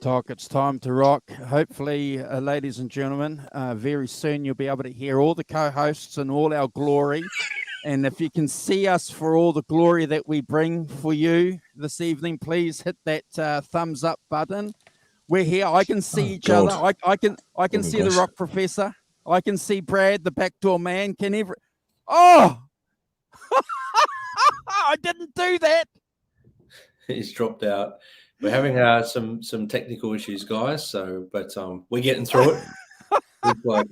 TikTok. It's time to rock. Hopefully, ladies and gentlemen, very soon you'll be able to hear all the co-hosts in all our glory. And if you can see us for all the glory that we bring for you this evening, please hit that thumbs up button. We're here. I can see each other. I can see the Rock Professor. I can see Brad, the backdoor man. Oh, I didn't do that. He's dropped out. We're having some technical issues, guys. So, but we're getting through it. Looks like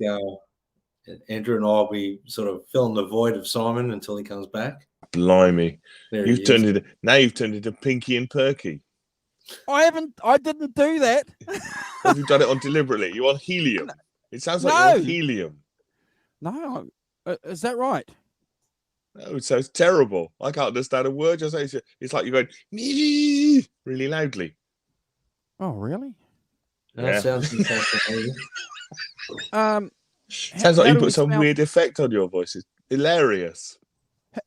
Andrew and I will be sort of filling the void of Simon until he comes back. Blimey! You've turned into Pinky and Perky. I didn't do that. Have you done it on deliberately? You're on helium. It sounds like you're on helium. No, is that right? No, it sounds terrible. I can't understand a word. Just it's like you're going really loudly. Oh, really? That sounds fantastic. Sounds like you put some weird effect on your voice. It's hilarious.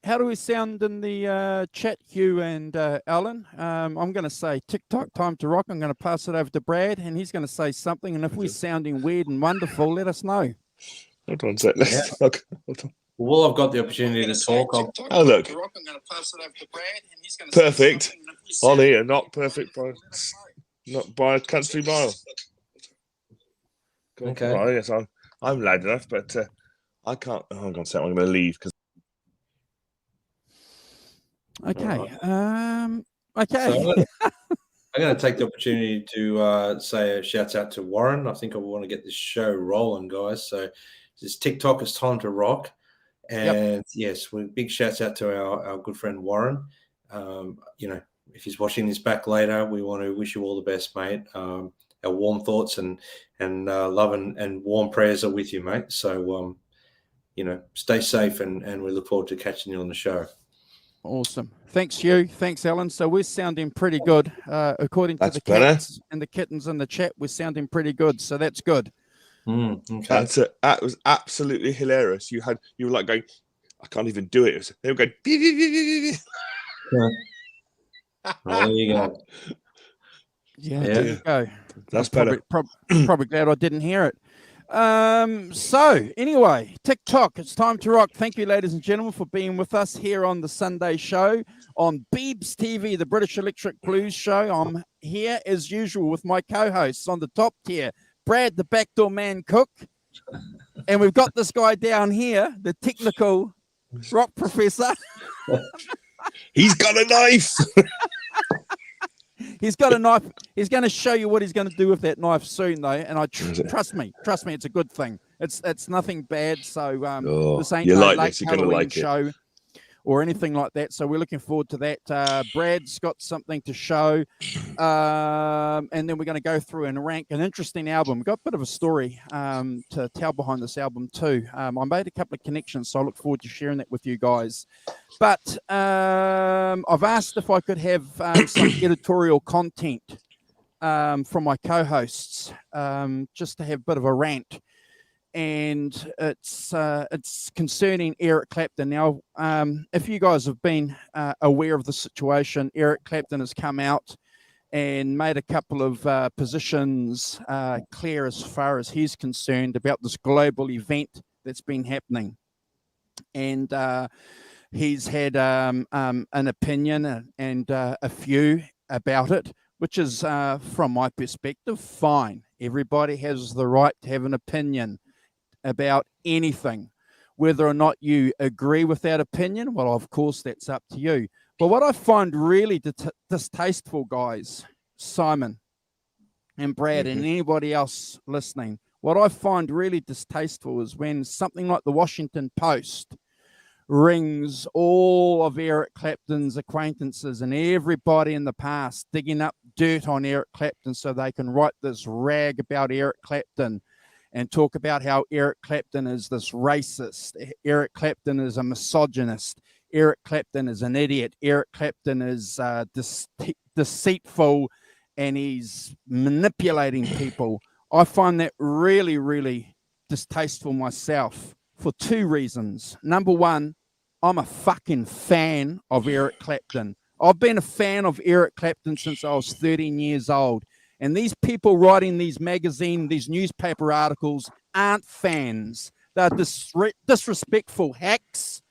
How do we sound in the chat, Hugh and Alan? I'm going to say TikTok, time to rock. I'm going to pass it over to Brad, and he's going to say something. And if we're sounding weird and wonderful, let us know. Hold on a sec. Hold on. Well, I've got the opportunity to talk. Oh, look. Perfect. On here, not perfect by a country mile. Okay. Well, yes, I'm loud enough, but I can't. Oh, hang on a second. I'm going to leave. Okay. Okay. So I'm going to take the opportunity to say a shout out to Warren. I think I want to get this show rolling, guys. So this TikTok is time to rock. And yes, big shouts out to our good friend Warren. If he's watching this back later, we want to wish you all the best, mate. Our warm thoughts and love and warm prayers are with you, mate. So, stay safe and we look forward to catching you on the show. Awesome. Thanks, Hugh. Thanks, Alan. So we're sounding pretty good. According to the cats and the kittens in the chat, we're sounding pretty good. So that's good. Okay. That was absolutely hilarious. You were like going, I can't even do it. They were going. Well, there you go. Yeah, there you go. That's better. Probably glad I didn't hear it. So anyway, TikTok, it's time to rock. Thank you, ladies and gentlemen, for being with us here on the Sunday show on Beebs TV, the British Electric Blues show. I'm here as usual with my co-hosts on the top tier, Brad, the backdoor man Cook, and we've got this guy down here, the technical Rock Professor. He's got a knife. He's got a knife. He's going to show you what he's going to do with that knife soon, though. And I trust me, it's a good thing. It's nothing bad. So this ain't no late Halloween show or anything like that. So we're looking forward to that. Brad's got something to show, and then we're going to go through and rank an interesting album. We've got a bit of a story to tell behind this album too. I made a couple of connections, so I look forward to sharing that with you guys. But I've asked if I could have some editorial content from my co-hosts, just to have a bit of a rant. And it's concerning Eric Clapton. Now, if you guys have been aware of the situation, Eric Clapton has come out and made a couple of positions clear as far as he's concerned about this global event that's been happening. And he's had an opinion and a few about it, which is, from my perspective, fine. Everybody has the right to have an opinion about anything. Whether or not you agree with that opinion, well, of course, that's up to you. But what I find really distasteful, guys, Simon and Brad and anybody else listening, what I find really distasteful is when something like the Washington Post rings all of Eric Clapton's acquaintances and everybody in the past digging up dirt on Eric Clapton so they can write this rag about Eric Clapton and talk about how Eric Clapton is this racist. Eric Clapton is a misogynist. Eric Clapton is an idiot. Eric Clapton is deceitful and he's manipulating people. I find that really, really distasteful myself for two reasons. Number one, I'm a fucking fan of Eric Clapton. I've been a fan of Eric Clapton since I was 13 years old. And these people writing these these newspaper articles aren't fans. They're disrespectful hacks,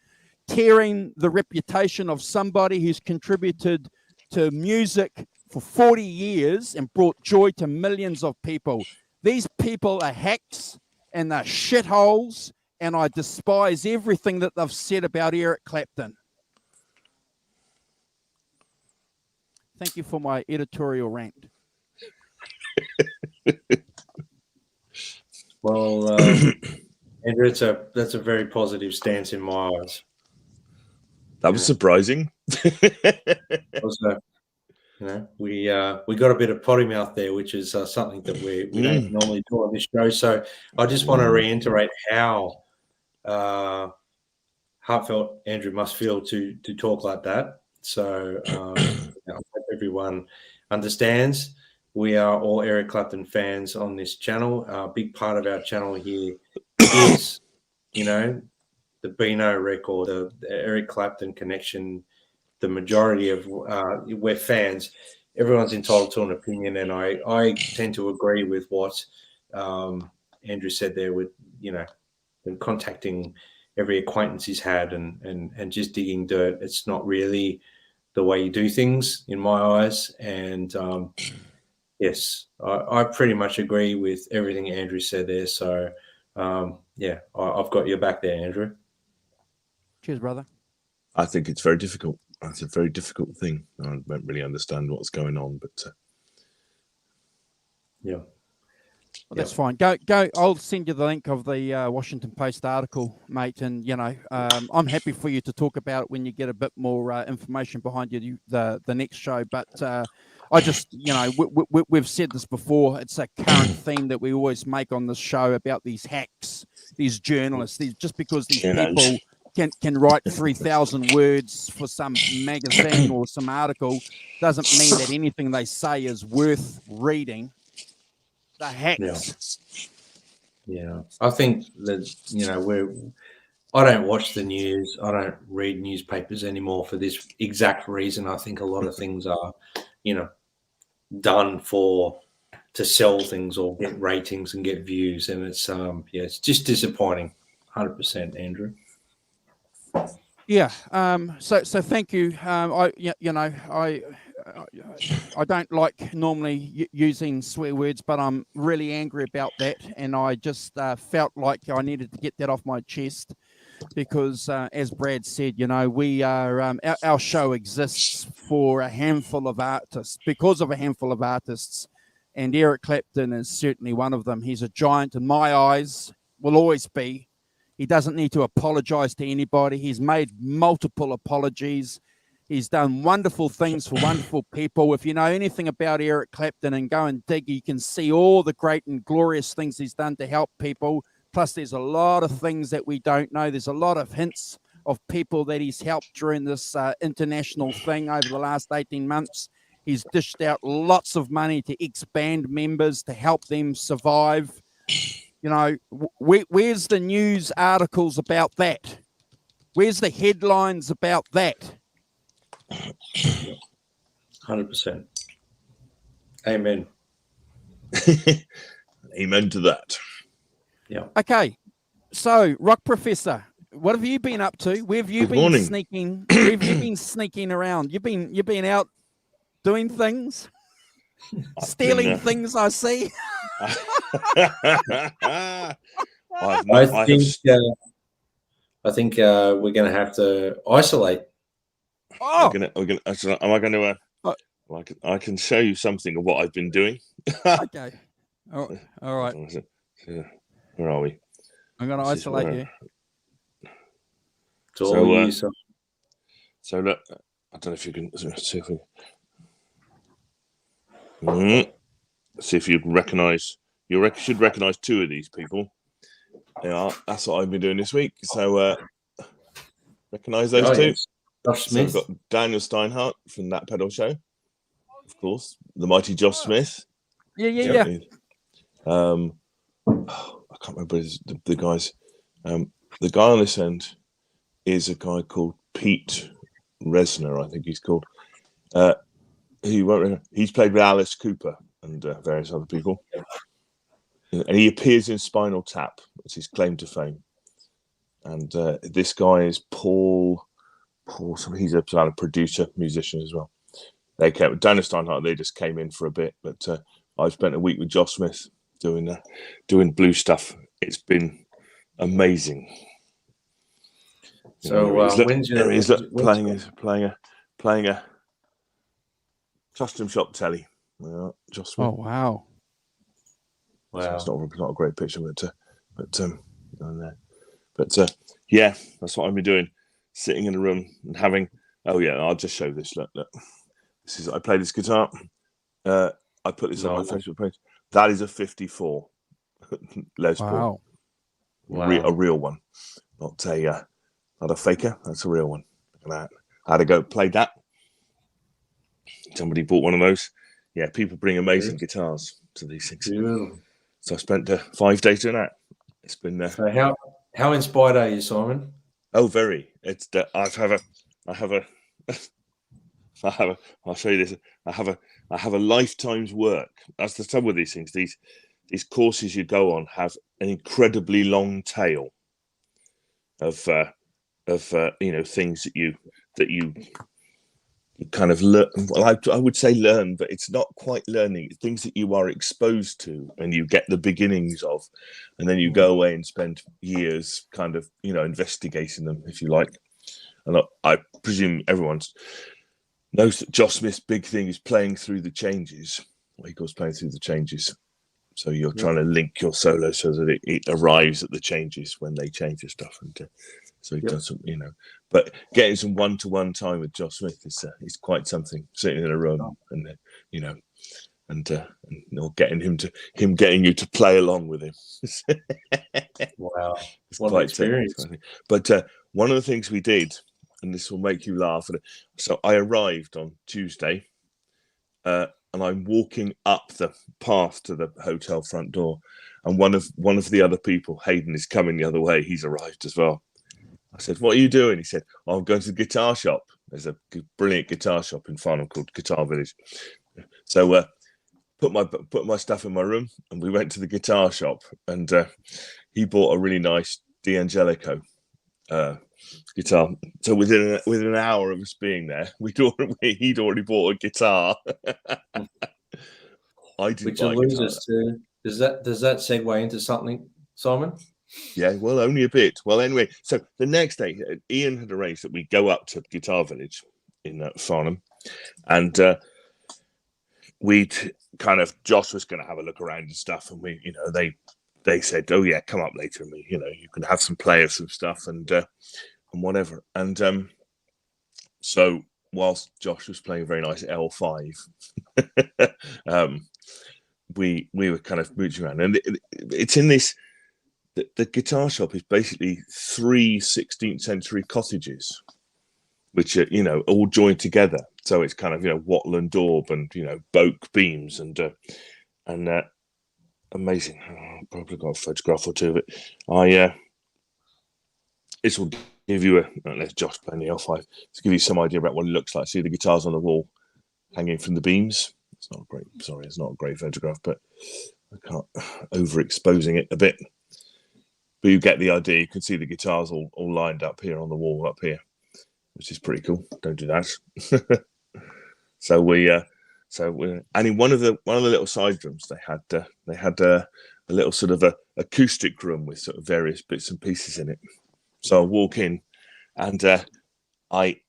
tearing the reputation of somebody who's contributed to music for 40 years and brought joy to millions of people. These people are hacks and they're shitholes, and I despise everything that they've said about Eric Clapton. Thank you for my editorial rant. Well, Andrew, that's a very positive stance in my eyes. That was surprising. Also, we got a bit of potty mouth there, which is something that we don't normally do on this show. So I just want to reiterate how heartfelt Andrew must feel to talk like that. So I hope everyone understands. We are all Eric Clapton fans on this channel. A big part of our channel here is, the Beano record, the Eric Clapton connection. The majority of we're fans. Everyone's entitled to an opinion, and I tend to agree with what Andrew said there. With and contacting every acquaintance he's had, and just digging dirt. It's not really the way you do things in my eyes. And yes, I pretty much agree with everything Andrew said there. So I've got your back there, Andrew. Cheers, brother. I think it's very difficult. That's a very difficult thing. I don't really understand what's going on, but yeah. Well, that's fine. Go. I'll send you the link of the Washington Post article, mate. And I'm happy for you to talk about it when you get a bit more information behind you the next show. But I just, we've said this before. It's a current theme that we always make on this show about these hacks, these journalists. Just because these people can write 3,000 words for some magazine or some article doesn't mean that anything they say is worth reading. The hacks. Yeah. I think that, I don't watch the news. I don't read newspapers anymore for this exact reason. I think a lot of things are, done to sell things or get ratings and get views. And it's, it's just disappointing. 100%, Andrew. Yeah. So thank you. I don't like normally using swear words, but I'm really angry about that, and I just felt like I needed to get that off my chest because, as Brad said, we are our show exists for a handful of artists, because of a handful of artists, and Eric Clapton is certainly one of them. He's a giant in my eyes, will always be. He doesn't need to apologize to anybody. He's made multiple apologies. He's done wonderful things for wonderful people. If you know anything about Eric Clapton and go and dig, you can see all the great and glorious things he's done to help people. Plus, there's a lot of things that we don't know. There's a lot of hints of people that he's helped during this international thing over the last 18 months. He's dished out lots of money to ex-band members to help them survive. Where's the news articles about that? Where's the headlines about that? 100%. Amen. Amen to that. Yeah. Okay. So, Rock Professor, what have you been up to? Where have you been sneaking? Where have you been sneaking around? You've been out doing things, stealing things. I see. I think we're going to have to isolate. Oh, I can show you something of what I've been doing. Okay. All right. Where are we? I'm going to isolate you. So look, I don't know if you can see if you can recognize. You should recognize two of these people. Yeah, that's what I've been doing this week. So recognize those two. Yes. Josh Smith. So we've got Daniel Steinhardt from That Pedal Show, of course. The mighty Josh Smith. Yeah. I can't remember the guys. The guy on this end is a guy called Pete Resner, I think he's called. He's played with Alice Cooper and various other people. And he appears in Spinal Tap. It's his claim to fame. And this guy is Paul. He's a kind of producer, musician as well. They came Dana Steinhardt. They just came in for a bit, but I've spent a week with Josh Smith doing blue stuff. It's been amazing. So he's playing a custom shop telly. Josh Smith. Oh wow! So it's not a great picture, but yeah, that's what I've been doing. Sitting in a room and having. Oh yeah, I'll just show this. Look. This is. I play this guitar. I put this on my Facebook page. That is a 54 Les Paul. Wow. A real one, not a faker. That's a real one. Look at that. I had to go play that. Somebody bought one of those. Yeah, people bring amazing guitars to these things. Yeah. So I spent 5 days doing that. It's been. So how inspired are you, Simon? Oh, very. It's that I'll show you this. I have a lifetime's work. That's the trouble with these things. These courses you go on have an incredibly long tail of things that you kind of learn. Well, I would say learn, but it's not quite learning. It's things that you are exposed to and you get the beginnings of, and then you go away and spend years kind of investigating them, if you like. And I presume everyone knows that Josh Smith's big thing is playing through the changes. Well, he calls playing through the changes. So you're trying to link your solo so that it arrives at the changes when they change your stuff, and so he does some, But getting some one-to-one time with Josh Smith is quite something. Sitting in a room and getting getting you to play along with him. Wow, it's what quite an experience! But one of the things we did, and this will make you laugh. So I arrived on Tuesday, and I'm walking up the path to the hotel front door, and one of the other people, Hayden, is coming the other way. He's arrived as well. I said, "What are you doing?" He said, "I'm going to the guitar shop. There's a brilliant guitar shop in Farnham called Guitar Village." So put my stuff in my room, and we went to the guitar shop, and he bought a really nice D'Angelico guitar. So within an hour of us being there, he'd already bought a guitar. I didn't. Which alludes us to does that segue into something, Simon? Yeah, well, only a bit. Well, anyway, so the next day, Ian had arranged that we go up to Guitar Village in Farnham, and Josh was going to have a look around and stuff, and they said, "Oh yeah, come up later, and you can have some play of some stuff and whatever." And so whilst Josh was playing a very nice L5, we were kind of mooching around, and it's in this. The guitar shop is basically 3 16th century cottages, which are all joined together. So it's kind of wattle and daub and boke beams and amazing. I've probably got a photograph or two of it. This will give you let's Josh playing the L5 to give you some idea about what it looks like. See the guitars on the wall hanging from the beams. It's not a great photograph, but I can't overexposing it a bit. But you get the idea. You can see the guitars all lined up here on the wall up here, which is pretty cool. Don't do that. And in one of the little side rooms they had a little sort of a acoustic room with sort of various bits and pieces in it. So I walk in, and I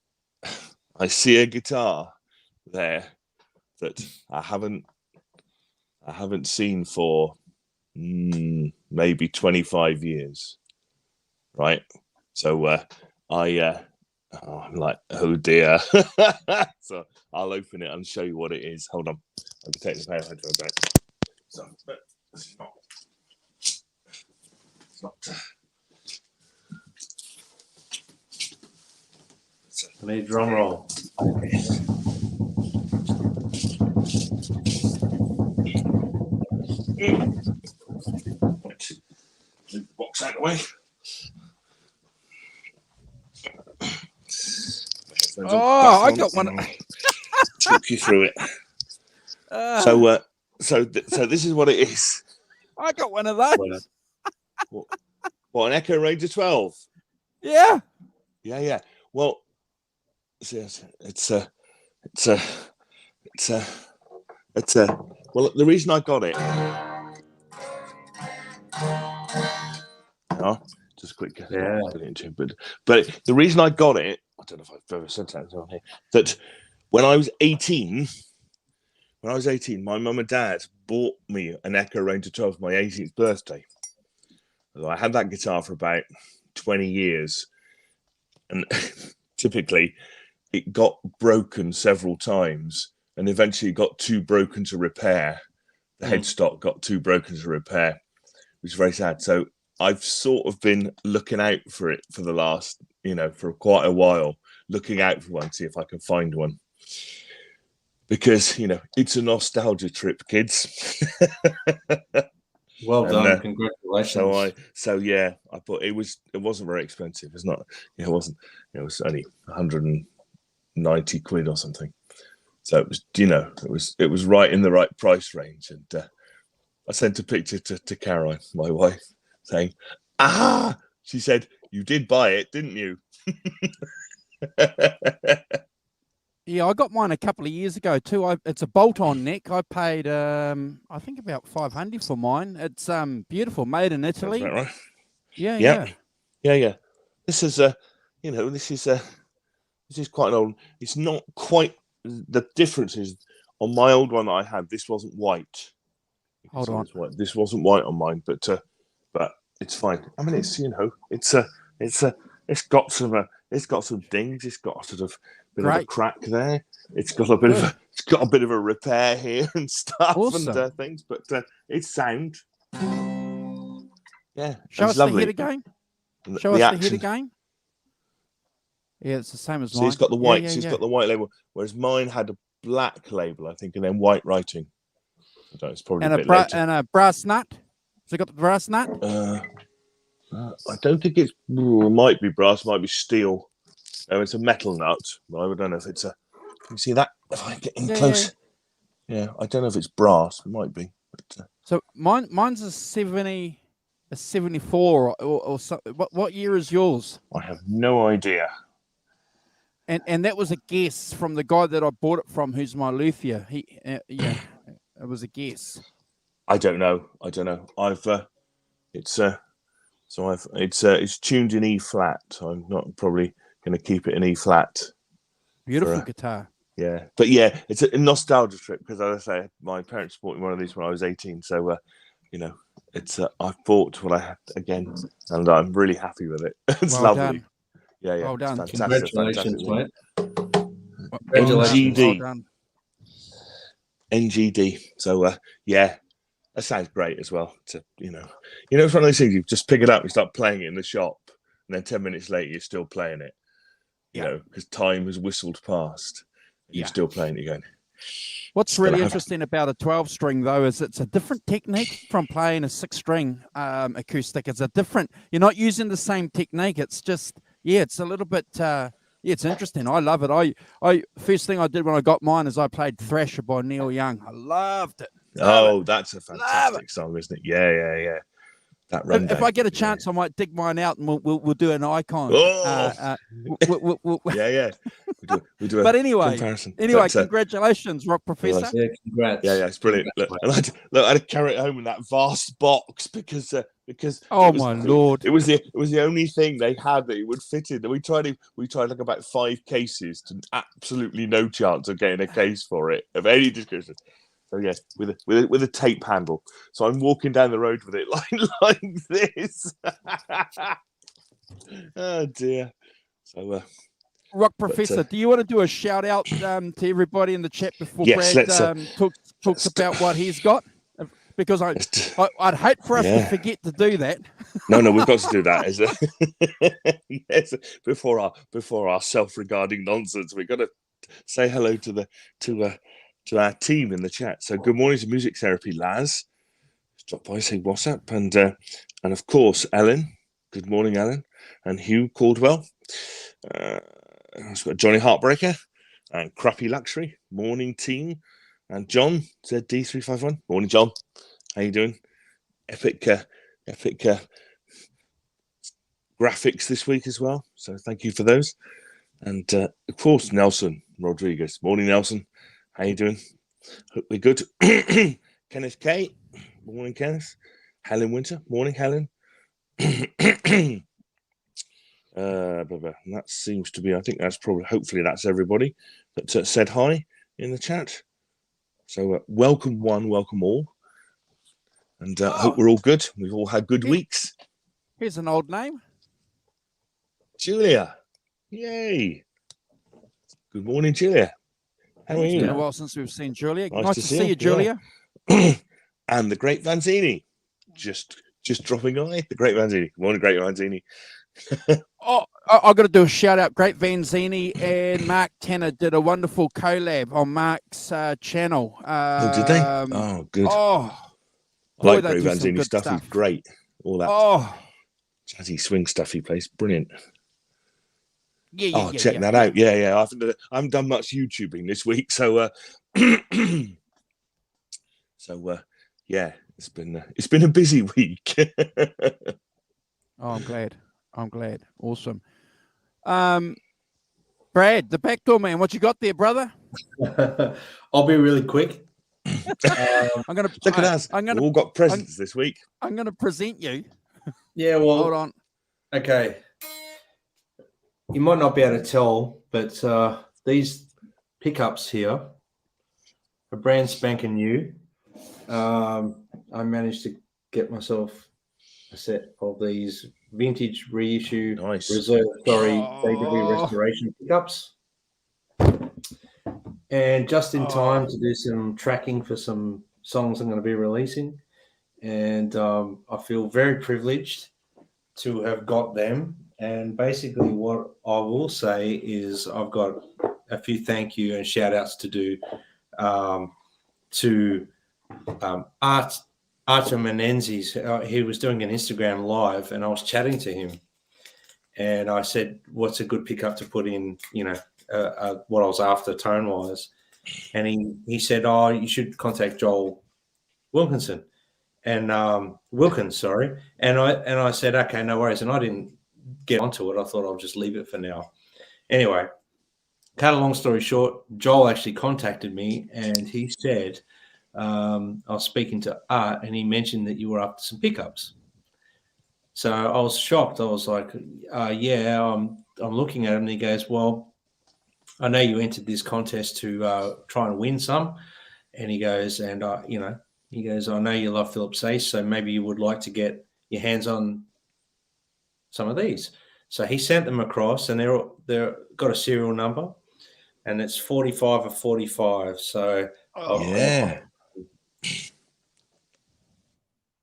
see a guitar there that I haven't seen for maybe 25 years, right? So I'm like, oh dear. So I'll open it and show you what it is. Hold on, I can take the power headphone back. So it's not. I need a drum roll. Box out of the way. Oh, I got one. Talk you through it. So So this is what it is. I got one of those. What, an Echo Ranger 12? Yeah. Yeah. Well, it's well, the reason I got it. Oh, just quick. Yeah. But the reason I got it, I don't know if I've ever said that on here, that when I was 18, my mum and dad bought me an Echo Ranger 12 for my 18th birthday. I had that guitar for about 20 years, and typically it got broken several times, and eventually got too broken to repair. The headstock got too broken to repair, which is very sad. So I've sort of been looking out for it for the last, for quite a while, looking out for one, see if I can find one. Because, it's a nostalgia trip, kids. Well done. Congratulations. I thought it wasn't very expensive. It's not, it wasn't, it was only 190 quid or something. So it was, it was right in the right price range. And I sent a picture to Caroline, my wife, saying, she said, "You did buy it, didn't you?" Yeah, I got mine a couple of years ago too. It's a bolt-on neck. I paid, I think about 500 for mine. It's beautiful, made in Italy. Right. Yeah. This is this is quite an old. It's not quite. The difference is on my old one that I had. This wasn't white. Hold on. This wasn't white on mine, but it's fine. I mean, it's got some dings. It's got sort of bit of a crack there. It's got a bit of a repair here and stuff. Awesome. And things, but it's sound. Yeah, show us the head again. Show us the head again. Yeah, it's the same as mine. So it's got the white. It's got the white label, whereas mine had a black label, I think, and then white writing. I don't know, it's probably and a bit later. And a brass nut. Has it got the brass nut? I don't think it's. It might be brass. Might be steel. It's a metal nut. But I don't know if it's a. Can you see that? If I get in close. Yeah, I don't know if it's brass. It might be. But, so mine's a 74 or so. What year is yours? I have no idea. And that was a guess from the guy that I bought it from, who's my luthier. It was a guess. I don't know. It's tuned in E flat. I'm not probably going to keep it in E flat. Beautiful guitar. Yeah, but yeah, it's a nostalgia trip because, as I say, my parents bought me one of these when I was 18. So, it's I bought what I had again, and I'm really happy with it. It's well lovely. Done. Yeah. Well done. Congratulations, mate. Congratulations. Well done. NGD. So, that sounds great as well. It's it's one of those things. You just pick it up, you start playing it in the shop, and then 10 minutes later, you're still playing it. Because time has whistled past. You're still playing it again. What's really interesting about a 12-string, though, is it's a different technique from playing a 6-string acoustic. It's a different. You're not using the same technique. It's just, it's a little bit. It's interesting. I love it. I first thing I did when I got mine is I played Thrasher by Neil Young. I loved it. That's a fantastic song, isn't it? Yeah. That rundown. If I get a chance, I might dig mine out and we'll do an icon. Yeah. We do. But anyway, comparison. Congratulations, Rock Professor. Yeah, congrats. Yeah, it's brilliant. Look, I had to carry it home in that vast box because my lord, it was the only thing they had that it would fit in. And we tried like about 5 cases to absolutely no chance of getting a case for it of any description. So yes, with a tape handle. So I'm walking down the road with it like this. Oh dear. So Rock Professor, do you want to do a shout out to everybody in the chat before Brad talks about what he's got? Because I'd hate for us to forget to do that. No, we've got to do that. Yes, before our self-regarding nonsense, we've got to say hello to our team in the chat. So good morning to Music Therapy Laz. Stop by, say what's up, and of course Ellen. Good morning, Ellen, and Hugh Caldwell. Johnny Heartbreaker and Crappy Luxury. Morning team. And John said D351. Morning, John. How you doing? Epic graphics this week as well. So thank you for those. And of course, Nelson Rodriguez. Morning, Nelson. How you doing? Hope we're good. Kenneth K. Morning, Kenneth. Helen Winter. Morning, Helen. And that seems to be, I think that's probably, hopefully that's everybody that said hi in the chat. So welcome one, welcome all. And I hope we're all good. We've all had good weeks. Here's an old name. Julia. Yay. Good morning, Julia. How are you? It's been a while since we've seen Julia. Nice to see you, Julia. Yeah. And the great Vanzini. Just dropping by. The great Vanzini. Good morning, great Vanzini. I've got to do a shout out. Great Vanzini and Mark Tanner did a wonderful collab on Mark's channel. Did they? Oh, good. I like Great Vanzini stuff. He's great. All that jazzy swing stuff he plays. Brilliant. Check that out. Yeah. I haven't done much YouTubing this week, so yeah, it's been a busy week. I'm glad. Awesome. Brad, the backdoor man, what you got there, brother? I'll be really quick. I'm gonna look at us. We've all got presents this week. I'm gonna present you. Yeah, well, hold on. Okay. You might not be able to tell, but these pickups here are brand spanking new. I managed to get myself a set of these vintage reissue reserve JW restoration pickups. And just in time to do some tracking for some songs I'm going to be releasing. And I feel very privileged to have got them. And basically what I will say is I've got a few thank you and shout outs to do to Arthur Menenzies. He was doing an Instagram live and I was chatting to him. And I said, what's a good pickup to put in, what I was after tone-wise. And he said, you should contact Joel Wilkinson. And Wilkins, sorry. And I said, okay, no worries. And I didn't get onto it. I thought I'll just leave it for now. Anyway, cut a long story short, Joel actually contacted me and he said, I was speaking to Art and he mentioned that you were up to some pickups. So I was shocked. I was like, yeah, I'm looking at him. And he goes, well, I know you entered this contest to try and win some. And he goes, and, he goes, I know you love Philip Sace, so maybe you would like to get your hands on some of these. So he sent them across, and they're got a serial number, and it's 45 of 45. So yeah.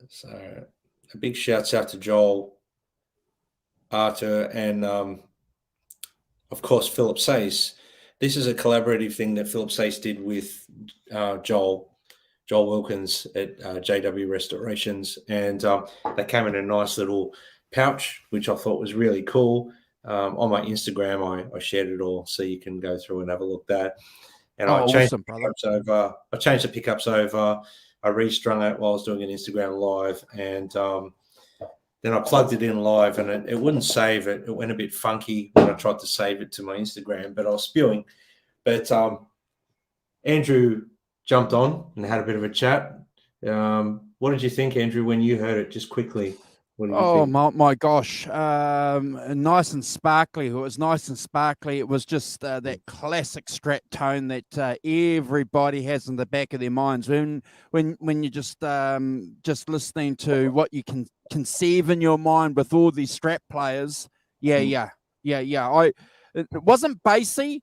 So a big shouts out to Joel, Arthur, and of course Philip Sace. This is a collaborative thing that Philip Sace did with Joel Wilkins at JW Restorations, and they came in a nice little pouch, which I thought was really cool. On my Instagram, I shared it all, so you can go through and have a look at that. And I changed the pickups over. I changed the pickups over. I restrung it while I was doing an Instagram live, and then I plugged it in live, and it wouldn't save it. It went a bit funky when I tried to save it to my Instagram, but I was spewing. But Andrew jumped on and had a bit of a chat. What did you think, Andrew, when you heard it? Just quickly. What did you think? My gosh. Nice and sparkly. It was nice and sparkly. It was just that classic Strat tone that everybody has in the back of their minds. When you're just listening to what you can conceive in your mind with all these Strat players. Yeah. It wasn't bassy.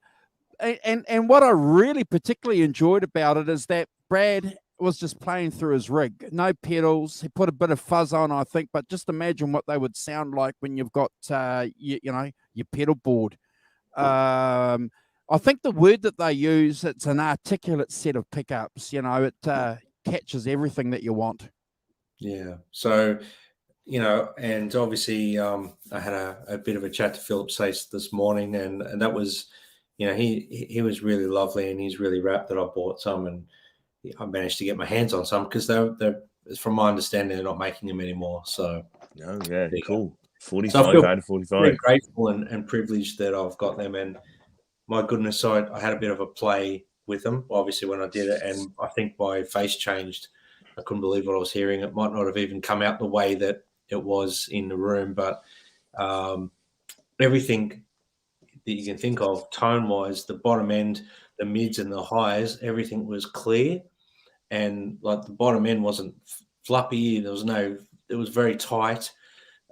And what I really particularly enjoyed about it is that Brad was just playing through his rig. No pedals. He put a bit of fuzz on, I think, but just imagine what they would sound like when you've got, your pedal board. I think the word that they use, it's an articulate set of pickups. It catches everything that you want. Yeah. So, and obviously I had a bit of a chat to Philip Sace this morning, and that was, he was really lovely, and he's really rapt that I bought some, and I managed to get my hands on some because they're from my understanding, they're not making them anymore. So, cool. 45 so I feel out of 45. very grateful and privileged that I've got them. And my goodness, I had a bit of a play with them, obviously, when I did it. And I think my face changed. I couldn't believe what I was hearing. It might not have even come out the way that it was in the room, but everything that you can think of tone-wise, the bottom end, the mids and the highs, everything was clear. And like the bottom end wasn't fluffy. It was very tight.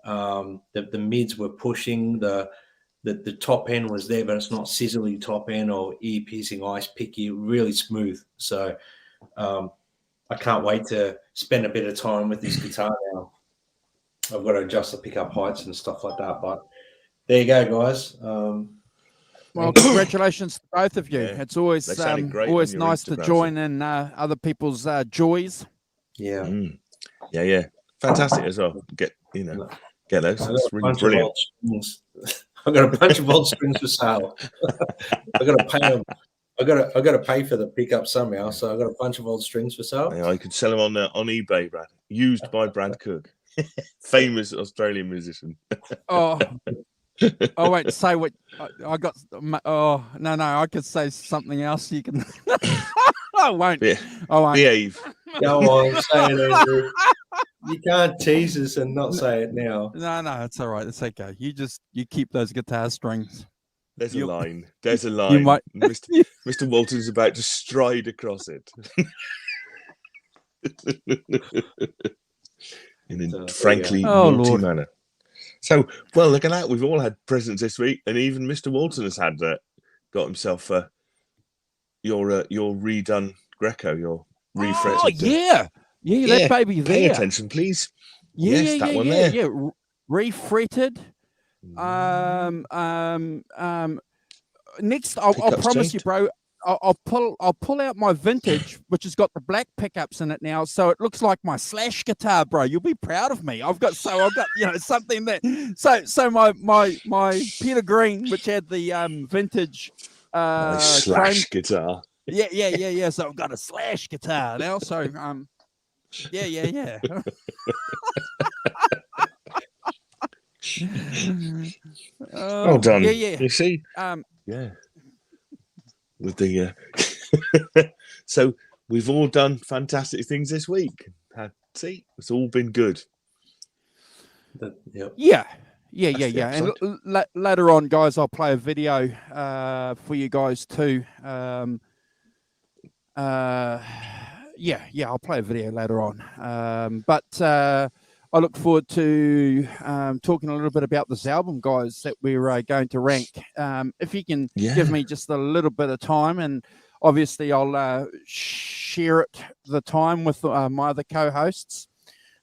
The mids were pushing. The top end was there, but it's not sizzly top end or ear-piercing, ice-picky, really smooth. So I can't wait to spend a bit of time with this guitar now. I've got to adjust the pickup heights and stuff like that. But there you go, guys. Well, congratulations to both of you. Yeah. It's always nice to join in other people's joys. Yeah. Yeah. Fantastic as well. Get those. It's really brilliant. I've got a bunch of old strings for sale. I've got to pay them. I got to pay for the pickup somehow. So I've got a bunch of old strings for sale. Yeah, I could sell them on eBay, Brad. Used by Brad Cook, famous Australian musician. I won't say what I got. Oh no, I could say something else. You can. I won't. Yeah. I won't. Behave. Go on, say it, Andrew. You can't tease us and not say it now. No, it's all right. It's okay. You keep those guitar strings. There's a line. There's a line. Mr. Walton's about to stride across it. In a frankly naughty manner. So, well, look at that. We've all had presents this week, and even Mr. Walton has had got himself your redone Greco, your refretted. Oh, yeah, that baby there. Pay attention, please. That one there. Yeah, refretted. Next, I'll promise you, bro. I'll pull out my vintage, which has got the black pickups in it now, so it looks like my Slash guitar, bro. You'll be proud of me. I've got something that so my Peter Green, which had the vintage Slash guitar. Yeah. So I've got a Slash guitar now. So yeah. Well done. Yeah. You see, yeah. With the so we've all done fantastic things this week. See, it's all been good. Yeah. And later on, guys, I'll play a video for you guys too. I'll play a video later on. But I look forward to talking a little bit about this album, guys, that we're going to rank. If you can give me just a little bit of time, and obviously I'll share the time with my other co-hosts.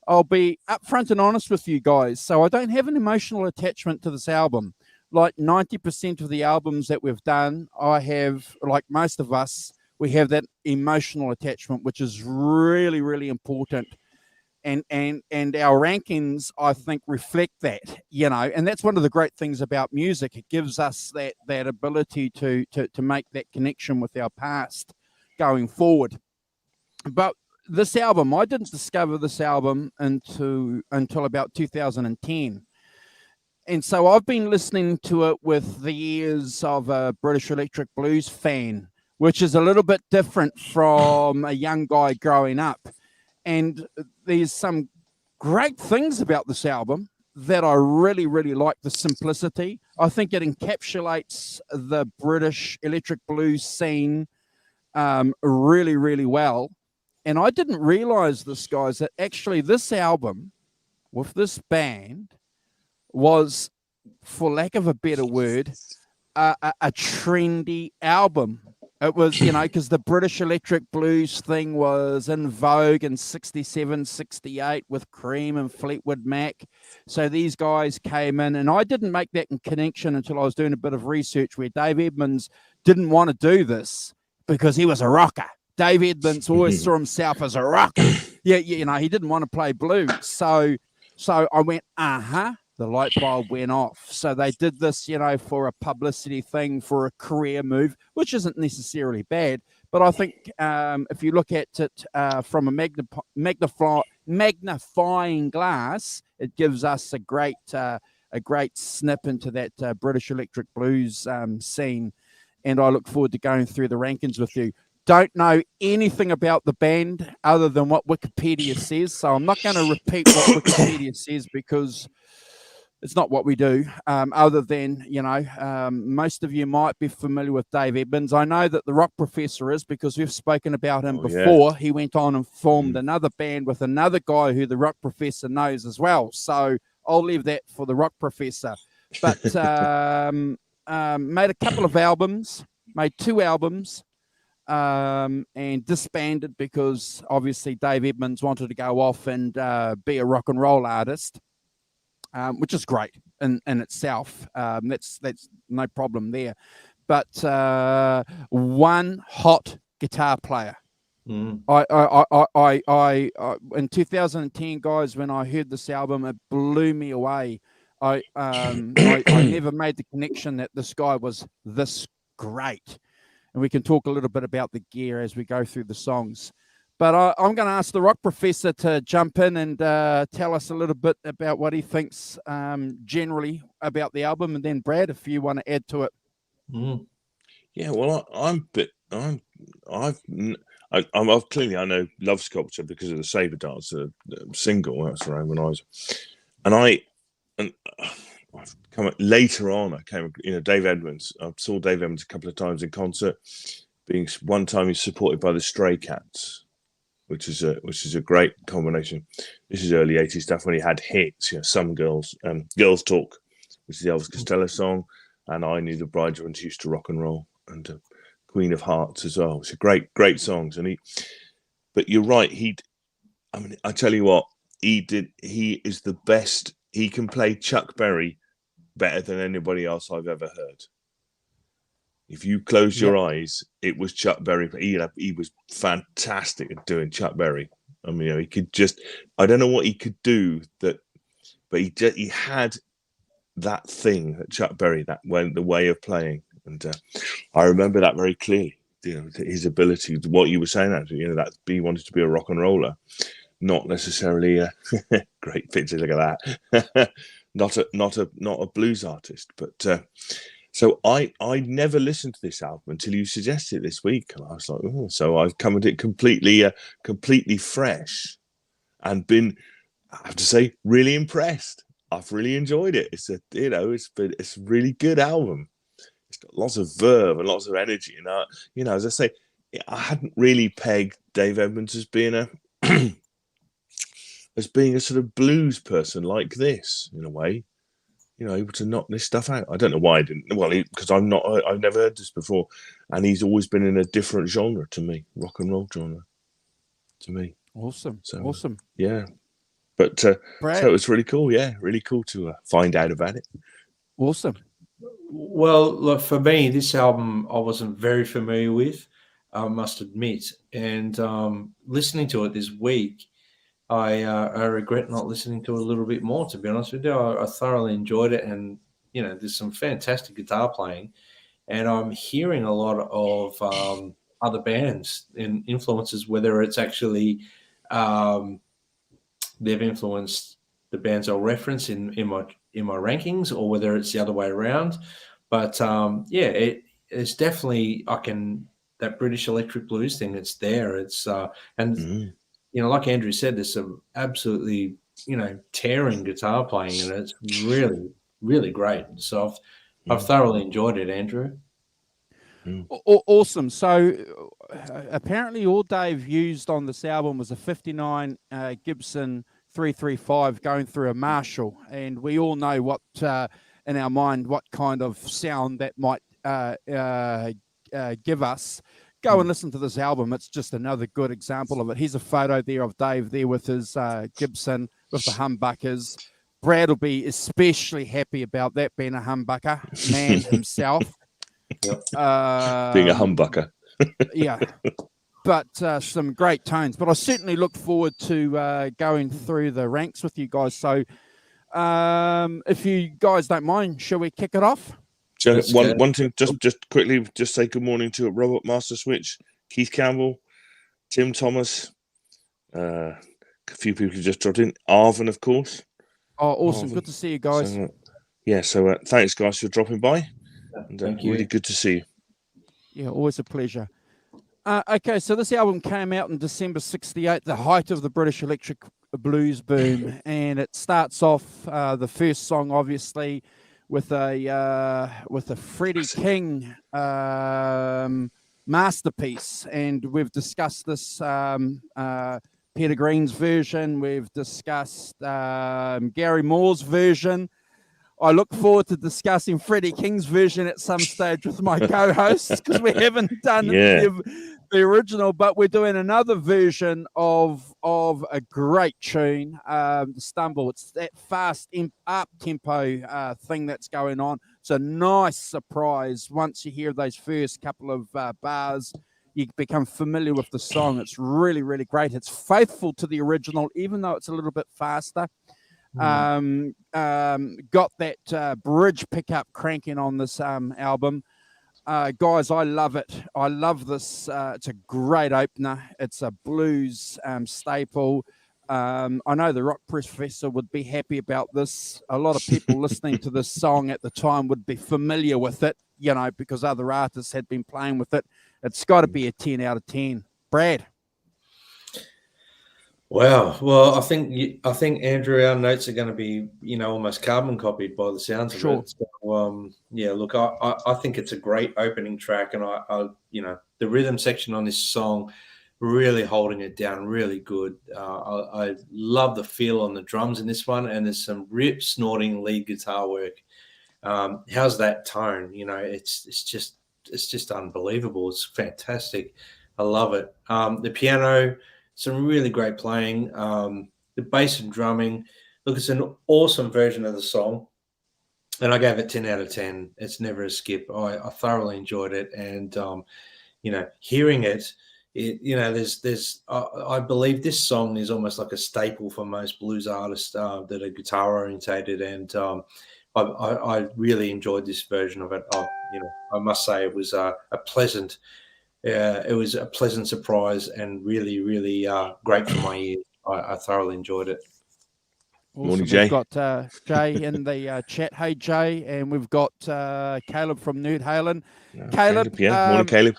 I'll be upfront and honest with you guys. So I don't have an emotional attachment to this album. Like 90% of the albums that we've done, I have, like most of us, we have that emotional attachment, which is really, really important. And our rankings, I think, reflect that, and that's one of the great things about music. It gives us that ability to make that connection with our past going forward. But this album, I didn't discover this album until about 2010. And so I've been listening to it with the ears of a British Electric Blues fan, which is a little bit different from a young guy growing up. And there's some great things about this album that I really, really like. The simplicity. I think it encapsulates the British electric blues scene really, really well. And I didn't realize this, guys, that actually this album with this band was, for lack of a better word, a trendy album. It was, because the British Electric Blues thing was in vogue in 67, 68 with Cream and Fleetwood Mac. So these guys came in, and I didn't make that connection until I was doing a bit of research where Dave Edmunds didn't want to do this because he was a rocker. Dave Edmunds always saw himself as a rocker. He didn't want to play blues. So I went, the light bulb went off. So they did this, for a publicity thing, for a career move, which isn't necessarily bad. But I think if you look at it from a magnifying glass, it gives us a great snip into that British electric blues scene. And I look forward to going through the Rankins with you. Don't know anything about the band other than what Wikipedia says, so I'm not going to repeat what Wikipedia says because it's not what we do. Other than, most of you might be familiar with Dave Edmunds. I know that the Rock Professor is, because we've spoken about him before. Yeah. He went on and formed another band with another guy who the Rock Professor knows as well. So I'll leave that for the Rock Professor. But made a couple of albums, made 2 albums. And disbanded because obviously Dave Edmunds wanted to go off and be a rock and roll artist, which is great in itself. That's no problem there. But one hot guitar player. I in 2010, guys, when I heard this album, it blew me away. I never made the connection that this guy was this great. And we can talk a little bit about the gear as we go through the songs. But I'm going to ask the Rock Professor to jump in and tell us a little bit about what he thinks generally about the album. And then, Brad, if you want to add to it. Yeah, well, I've clearly, I know Love Sculpture because of the Sabre Dance single. That's around when I was. And I've come later on. I came, Dave Edmunds. I saw Dave Edmunds a couple of times in concert. One time he's supported by the Stray Cats, which is a great combination. This is early '80s stuff when he had hits. Some Girls, Girls Talk, which is the Elvis Costello song, and I Knew the Bride When She Used to Rock and Roll, and Queen of Hearts as well. It's a great songs. But you're right. I tell you what, he is the best. He can play Chuck Berry better than anybody else I've ever heard. If you close your eyes, it was Chuck Berry. He was fantastic at doing Chuck Berry. I mean, he could just, I don't know what he could do but he had that thing that Chuck Berry, the way of playing. And I remember that very clearly, his ability, what you were saying, actually, that he wanted to be a rock and roller, not necessarily a great picture. Look at that. Not a blues artist, but so I never listened to this album until you suggested it this week, and I was like, oh, so I've come at it completely fresh, and been, I have to say, really impressed. I've really enjoyed it. It's a really good album. It's got lots of verve and lots of energy, and as I say, I hadn't really pegged Dave Edmunds as being a sort of blues person like this, in a way, able to knock this stuff out. I don't know why I didn't. Well, because I've never heard this before, and he's always been in a different genre to me, rock and roll genre, to me. Awesome, so, awesome. Yeah, but so it was really cool. Yeah, really cool to find out about it. Awesome. Well, look, for me, this album I wasn't very familiar with, I must admit, and listening to it this week, I regret not listening to it a little bit more, to be honest with you. I thoroughly enjoyed it, and there's some fantastic guitar playing, and I'm hearing a lot of other bands and influences, whether it's actually they've influenced the bands I'll reference in my rankings, or whether it's the other way around. But it's definitely that British electric blues thing. It's there. It's like Andrew said, there's some absolutely, tearing guitar playing, and it's really, really great. So I've thoroughly enjoyed it, Andrew. Awesome. So apparently all Dave used on this album was a 59 Gibson 335 going through a Marshall. And we all know what, in our mind, what kind of sound that might give us. Go and listen to this album. It's just another good example of it. Here's a photo there of Dave there with his Gibson with the humbuckers. Brad will be especially happy about that, being a humbucker man himself. Being a humbucker. Yeah. But some great tones. But I certainly look forward to going through the ranks with you guys. So If you guys don't mind, shall we kick it off? So one thing, just quickly, just say good morning to Robert Master Switch, Keith Campbell, Tim Thomas, a few people who just dropped in, Arvin, of course. Oh, awesome! Arvin. Good to see you guys. So, thanks, guys, for dropping by. And, Thank you. Really good to see you. Yeah, always a pleasure. Okay, so this album came out in December '68, the height of the British electric blues boom, and it starts off the first song, obviously, with a Freddie King masterpiece, and we've discussed this. Peter Green's version. We've discussed Gary Moore's version. I look forward to discussing Freddie King's version at some stage with my co-hosts, because we haven't done the original, but we're doing another version of a great tune, The Stumble. It's that fast up-tempo thing that's going on. It's a nice surprise. Once you hear those first couple of bars, you become familiar with the song. It's really, really great. It's faithful to the original, even though it's a little bit faster. Got that bridge pickup cranking on this album. Guys, I love it. I love this. It's a great opener. It's a blues staple. I know the Rock Professor would be happy about this. A lot of people listening to this song at the time would be familiar with it, because other artists had been playing with it. It's got to be a 10 out of 10. Brad. Wow. Well, I think Andrew, our notes are going to be, almost carbon copied by the sounds of it. So, look, I think it's a great opening track, and I the rhythm section on this song, really holding it down, really good. I love the feel on the drums in this one, and there's some rip snorting lead guitar work. How's that tone? It's just unbelievable. It's fantastic. I love it. The piano, some really great playing. The bass and drumming. Look, it's an awesome version of the song, and I gave it 10 out of 10. It's never a skip. I thoroughly enjoyed it, and hearing it, there's I believe this song is almost like a staple for most blues artists that are guitar orientated, and I really enjoyed this version of it. I must say it was a pleasant surprise, and really, really great for my ears. I thoroughly enjoyed it. Awesome. Morning, Jay. We've got Jay in the chat. Hey, Jay. And we've got Caleb from Nerd Halen. Caleb. Morning, Caleb.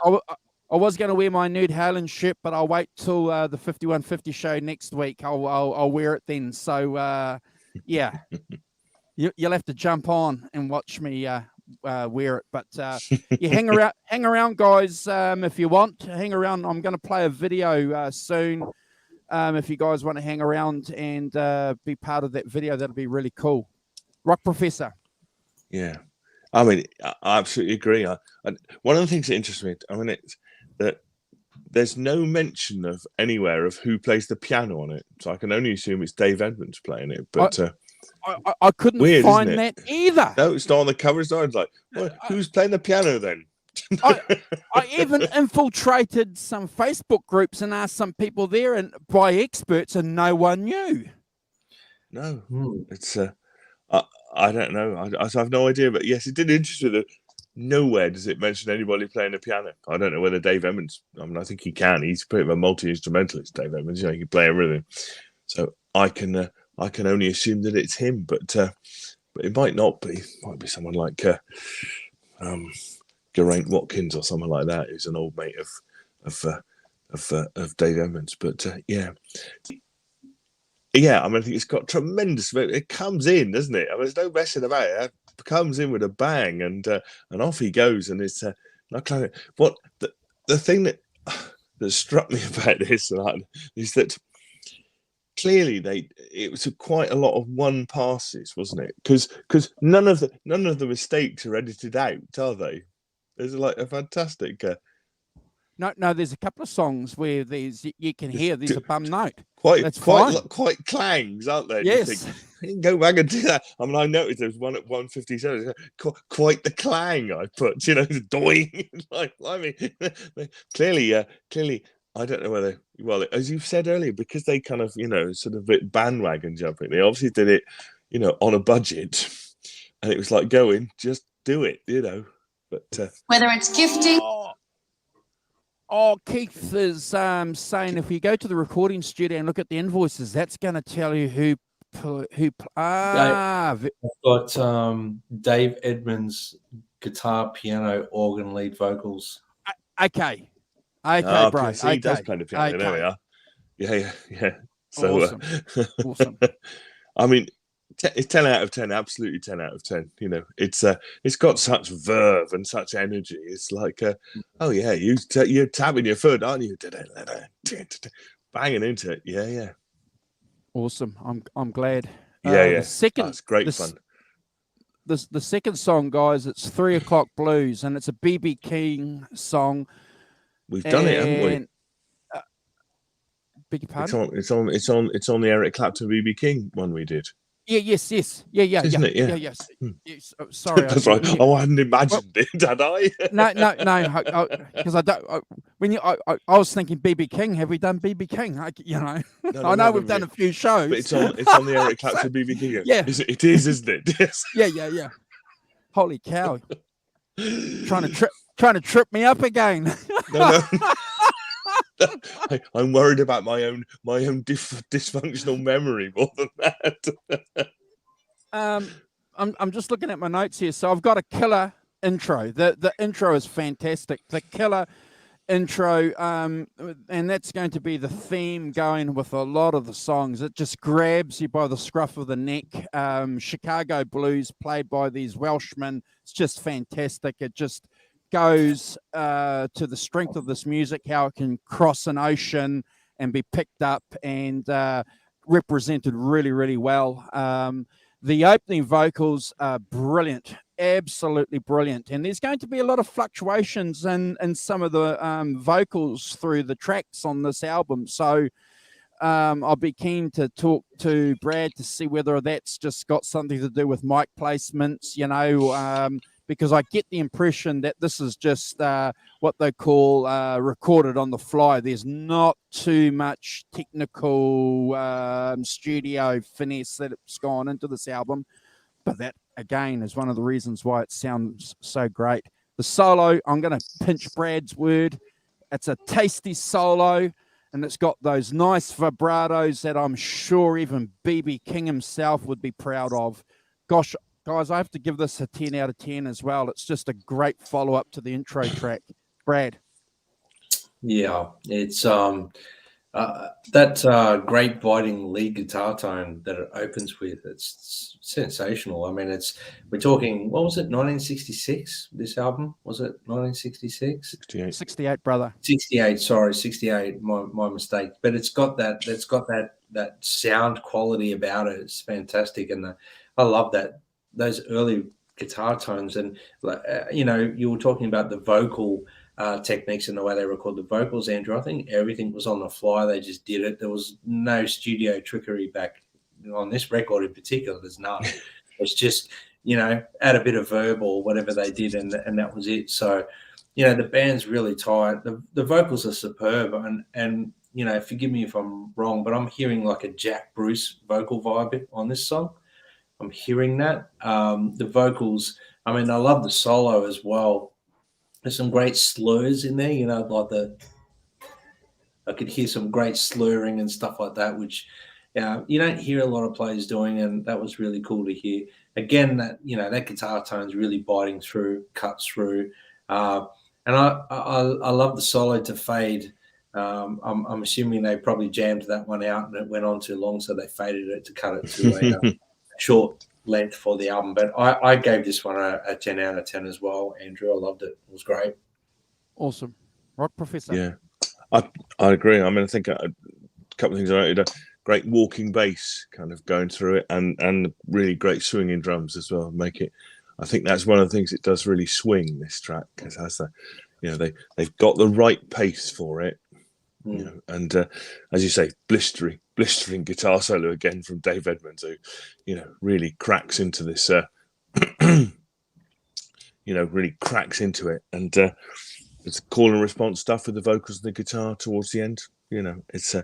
I was going to wear my Nerd Halen shirt, but I'll wait till the 5150 show next week. I'll wear it then. So, yeah. You'll have to jump on and watch me wear it. But you hang around, guys, if you want. Hang around. I'm going to play a video soon. If you guys want to hang around and be part of that video, that'll be really cool. Rock Professor. Yeah. I mean, I absolutely agree. One of the things that interests me, it's that there's no mention of anywhere of who plays the piano on it. So I can only assume it's Dave Edmunds playing it. But I couldn't find that either. No, it's not on the cover. It's like, well, who's playing the piano then? I even infiltrated some Facebook groups and asked some people there, and by experts, and no one knew. No, it's I don't know. I have no idea, but yes, it did interest me that nowhere does it mention anybody playing the piano. I don't know whether Dave Edmunds. I think he can. He's pretty much a multi-instrumentalist, Dave Edmunds. He can play everything. So I can only assume that it's him, but it might not be. It might be someone like Geraint Watkins or someone like that, who's an old mate of Dave Edmunds. But yeah. I think it's got tremendous. It comes in, doesn't it? There's no messing about it. It comes in with a bang, and off he goes. And it's what the thing that struck me about this is that clearly it was quite a lot of one passes, wasn't it? Because none of the mistakes are edited out, are they? There's like a fantastic. No. There's a couple of songs where you can hear there's a bum note. Quite clangs, aren't they? Yes. You can go back and do that. I noticed there was one at 157. Quite the clang I put. Doing. Clearly. I don't know whether. Well, as you've said earlier, because they kind of sort of bit bandwagon jumping. They obviously did it. you know, on a budget, and it was like, just do it, you know. But whether it's gifting. Keith is saying if you go to the recording studio and look at the invoices, that's going to tell you who. I've got Dave Edmonds, guitar, piano, organ, lead vocals. Okay, bro. See, he does play the piano. Okay. There we are. Yeah. So, awesome. I mean, it's 10 out of 10. Absolutely 10 out of 10. You know, it's got such verve and such energy. It's like, oh yeah, you're tapping your foot, aren't you? Banging into it. Yeah. Awesome. I'm glad. Yeah. That's great fun. The second song, guys, it's 3 O'Clock Blues, and it's a BB King song. We've done it, haven't we? Beg your pardon? It's on the Eric Clapton BB King one we did. Yeah. Isn't it? Yeah. Yes. Sorry. That's right. Oh, I hadn't imagined it, had I? No. Because I don't. I was thinking BB King. Have we done BB King? No, I know we've done a few shows. But it's on the Eric Clapton BB King. Yeah. It is, isn't it? Yes. Yeah. Holy cow! Trying to trip me up again. No. I'm worried about my own dysfunctional memory more than that. I'm just looking at my notes here. So I've got a killer intro. The intro is fantastic. The killer intro, and that's going to be the theme going with a lot of the songs. It just grabs you by the scruff of the neck. Chicago blues played by these Welshmen. It's just fantastic. It just goes to the strength of this music, how it can cross an ocean and be picked up and represented really, really well. The opening vocals are brilliant, absolutely brilliant. And there's going to be a lot of fluctuations in some of the vocals through the tracks on this album. So I'll be keen to talk to Brad to see whether that's just got something to do with mic placements, because I get the impression that this is just what they call recorded on the fly. There's not too much technical studio finesse that's gone into this album. But that, again, is one of the reasons why it sounds so great. The solo, I'm going to pinch Brad's word. It's a tasty solo, and it's got those nice vibratos that I'm sure even BB King himself would be proud of. Gosh, guys, I have to give this a 10 out of 10 as well. It's just a great follow-up to the intro track. Brad. Yeah, it's that great biting lead guitar tone that it opens with. It's sensational. I mean, we're talking, what was it, 1966, this album? Was it 1966? 68, brother. 68, sorry, 68, my mistake. But it's got that sound quality about it. It's fantastic. And I love those early guitar tones. And you were talking about the vocal techniques and the way they record the vocals, Andrew. I think everything was on the fly. They just did it. There was no studio trickery back on this record in particular. There's none. It's just, add a bit of verb or whatever they did, and that was it. So, the band's really tight. The vocals are superb, and forgive me if I'm wrong, but I'm hearing like a Jack Bruce vocal vibe on this song. I'm hearing that. The vocals, I mean, I love the solo as well. There's some great slurs in there, I could hear some great slurring and stuff like that, which you don't hear a lot of players doing, and that was really cool to hear. Again, that guitar tone's really biting through, cuts through, and I love the solo to fade. I'm assuming they probably jammed that one out and it went on too long, so they faded it to cut it to a short length for the album. But I gave this one a 10 out of 10 as well, Andrew. I loved it. It was great. Awesome. Rock Professor. Yeah, I agree. I mean, I think a couple of things I noted. Great walking bass kind of going through it, and really great swinging drums as well. I think that's one of the things it does really swing, this track, because it has they've got the right pace for it. And as you say, blistering guitar solo again from Dave Edmonds, who really cracks into this really cracks into it, and it's call and response stuff with the vocals and the guitar towards the end. It's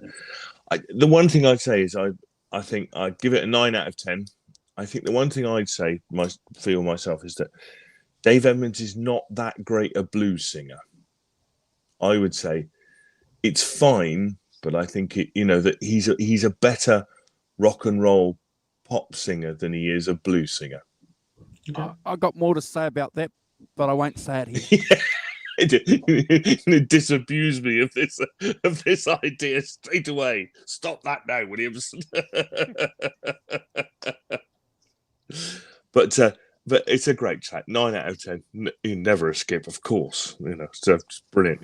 the one thing I'd say is I think I'd give it a 9 out of 10. I think the one thing I'd say, feel myself, is that Dave Edmunds is not that great a blues singer. I would say it's fine, but I think that he's a better rock and roll pop singer than he is a blues singer. I got more to say about that, but I won't say it here. It disabused me of this idea straight away. Stop that now, Williams. But it's a great track. 9 out of 10. Never a skip, of course. So it's brilliant.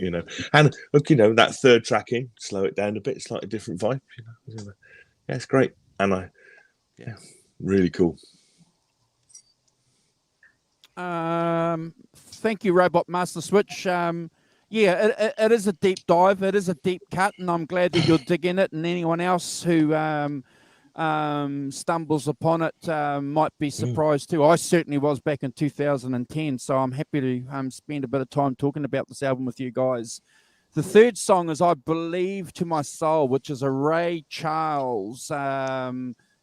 And look, that third tracking, slow it down a bit, slightly different vibe. Yeah, it's great. And really cool. Thank you, Robot Master Switch. It is a deep dive. It is a deep cut, and I'm glad that you're digging it. And anyone else who stumbles upon it might be surprised too. I certainly was back in 2010, so I'm happy to spend a bit of time talking about this album with you guys. The third song is "I Believe to My Soul," which is a Ray Charles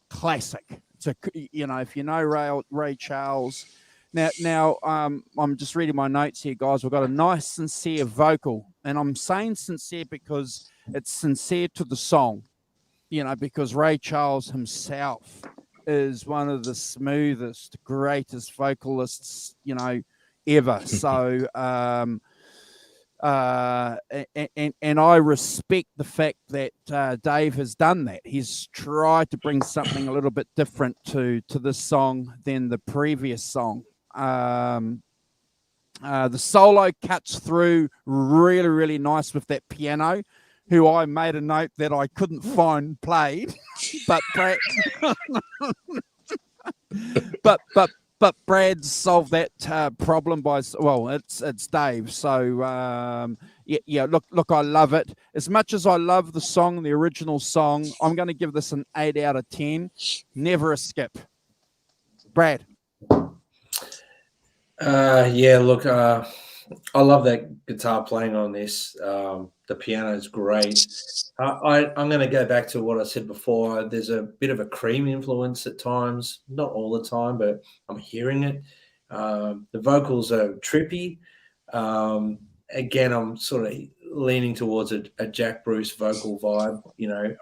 classic. It's if you know Ray Charles. Now, I'm just reading my notes here, guys. We've got a nice, sincere vocal, and I'm saying sincere because it's sincere to the song, because Ray Charles himself is one of the smoothest, greatest vocalists, ever. So, and I respect the fact that Dave has done that. He's tried to bring something a little bit different to this song than the previous song. The solo cuts through really, really nice with that piano, who I made a note that I couldn't find played, but Brad, but Brad solved that problem by, it's Dave. So look, I love it as much as I love the song, the original song. I'm going to give this an 8 out of 10. Never a skip. Brad. I love that guitar playing on this. The piano is great. I'm going to go back to what I said before. There's a bit of a Cream influence at times, not all the time, but I'm hearing it. The vocals are trippy. Again, I'm sort of leaning towards a Jack Bruce vocal vibe.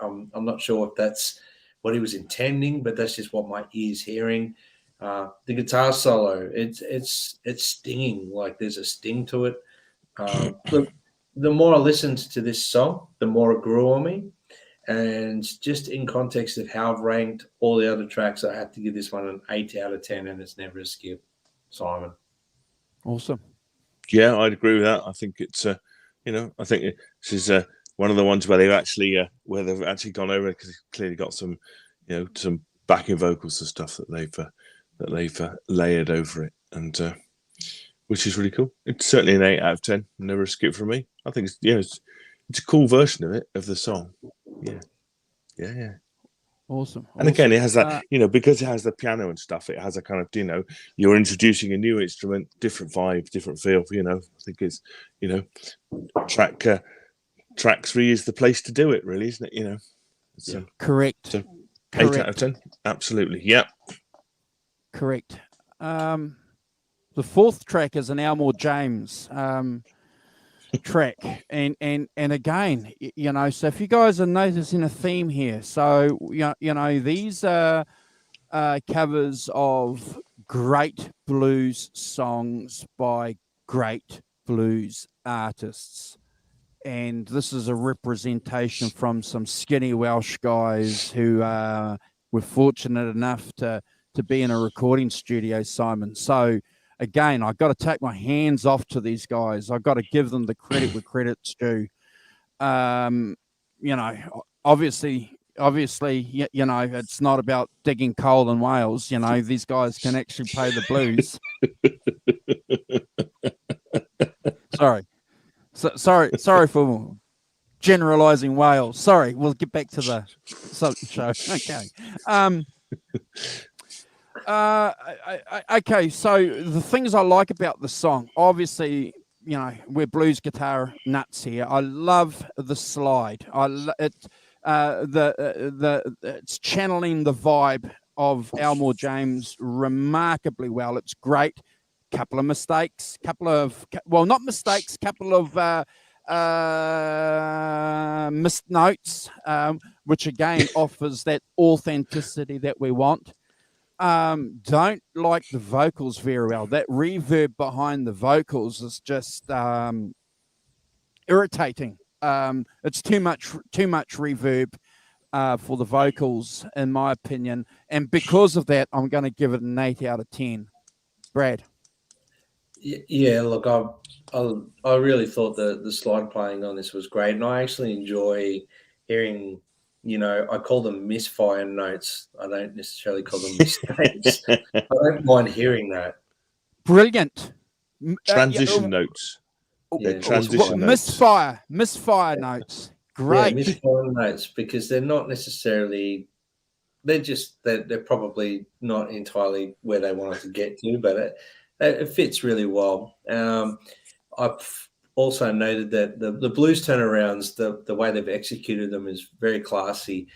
I'm not sure if that's what he was intending, but that's just what my ear's hearing. The guitar solo, it's stinging. Like there's a sting to it. Look, the more I listened to this song, the more it grew on me. And just in context of how I've ranked all the other tracks, I have to give this one an 8 out of 10, and it's never a skip. Simon. Awesome. Yeah, I'd agree with that. I think it's, I think this is one of the ones where they've actually gone over, because they've clearly got some, some backing vocals and stuff that they've layered over it, and which is really cool. It's certainly an 8 out of 10. Never a skip for me. I think it's a cool version of it, of the song. Yeah. Awesome. And again, it has that, because it has the piano and stuff, it has a kind of, you're introducing a new instrument, different vibe, different feel. I think it's, track 3 is the place to do it, really, isn't it? Correct. So 8 out of 10. Absolutely. Yeah. Correct. The fourth track is an Elmore James track, and again, so if you guys are noticing a theme here, so these are covers of great blues songs by great blues artists, and this is a representation from some skinny Welsh guys who were fortunate enough to be in a recording studio, Simon. So again, I've got to take my hands off to these guys. I've got to give them the credit where credit's due. Obviously, it's not about digging coal in Wales. These guys can actually play the blues. Sorry for generalizing Wales. Sorry, we'll get back to the show. Okay. Okay, so the things I like about the song, obviously, we're blues guitar nuts here. I love the slide. It's channeling the vibe of Elmore James remarkably well. It's great. Couple of mistakes, not mistakes, couple of missed notes, which again offers that authenticity that we want. Don't like the vocals very well. That reverb behind the vocals is just irritating. It's too much reverb for the vocals, in my opinion, and because of that, I'm going to give it an 8 out of 10. Brad. Yeah, look, I really thought the slide playing on this was great, and I actually enjoy hearing. I call them misfire notes. I don't necessarily call them mistakes. I don't mind hearing that. Brilliant. Transition notes. Yeah. Transition notes. Misfire notes. Great. Yeah, misfire notes, because they're not necessarily. They're probably not entirely where they wanted to get to, but it fits really well. I've also noted that the blues turnarounds, the way they've executed them is very classy.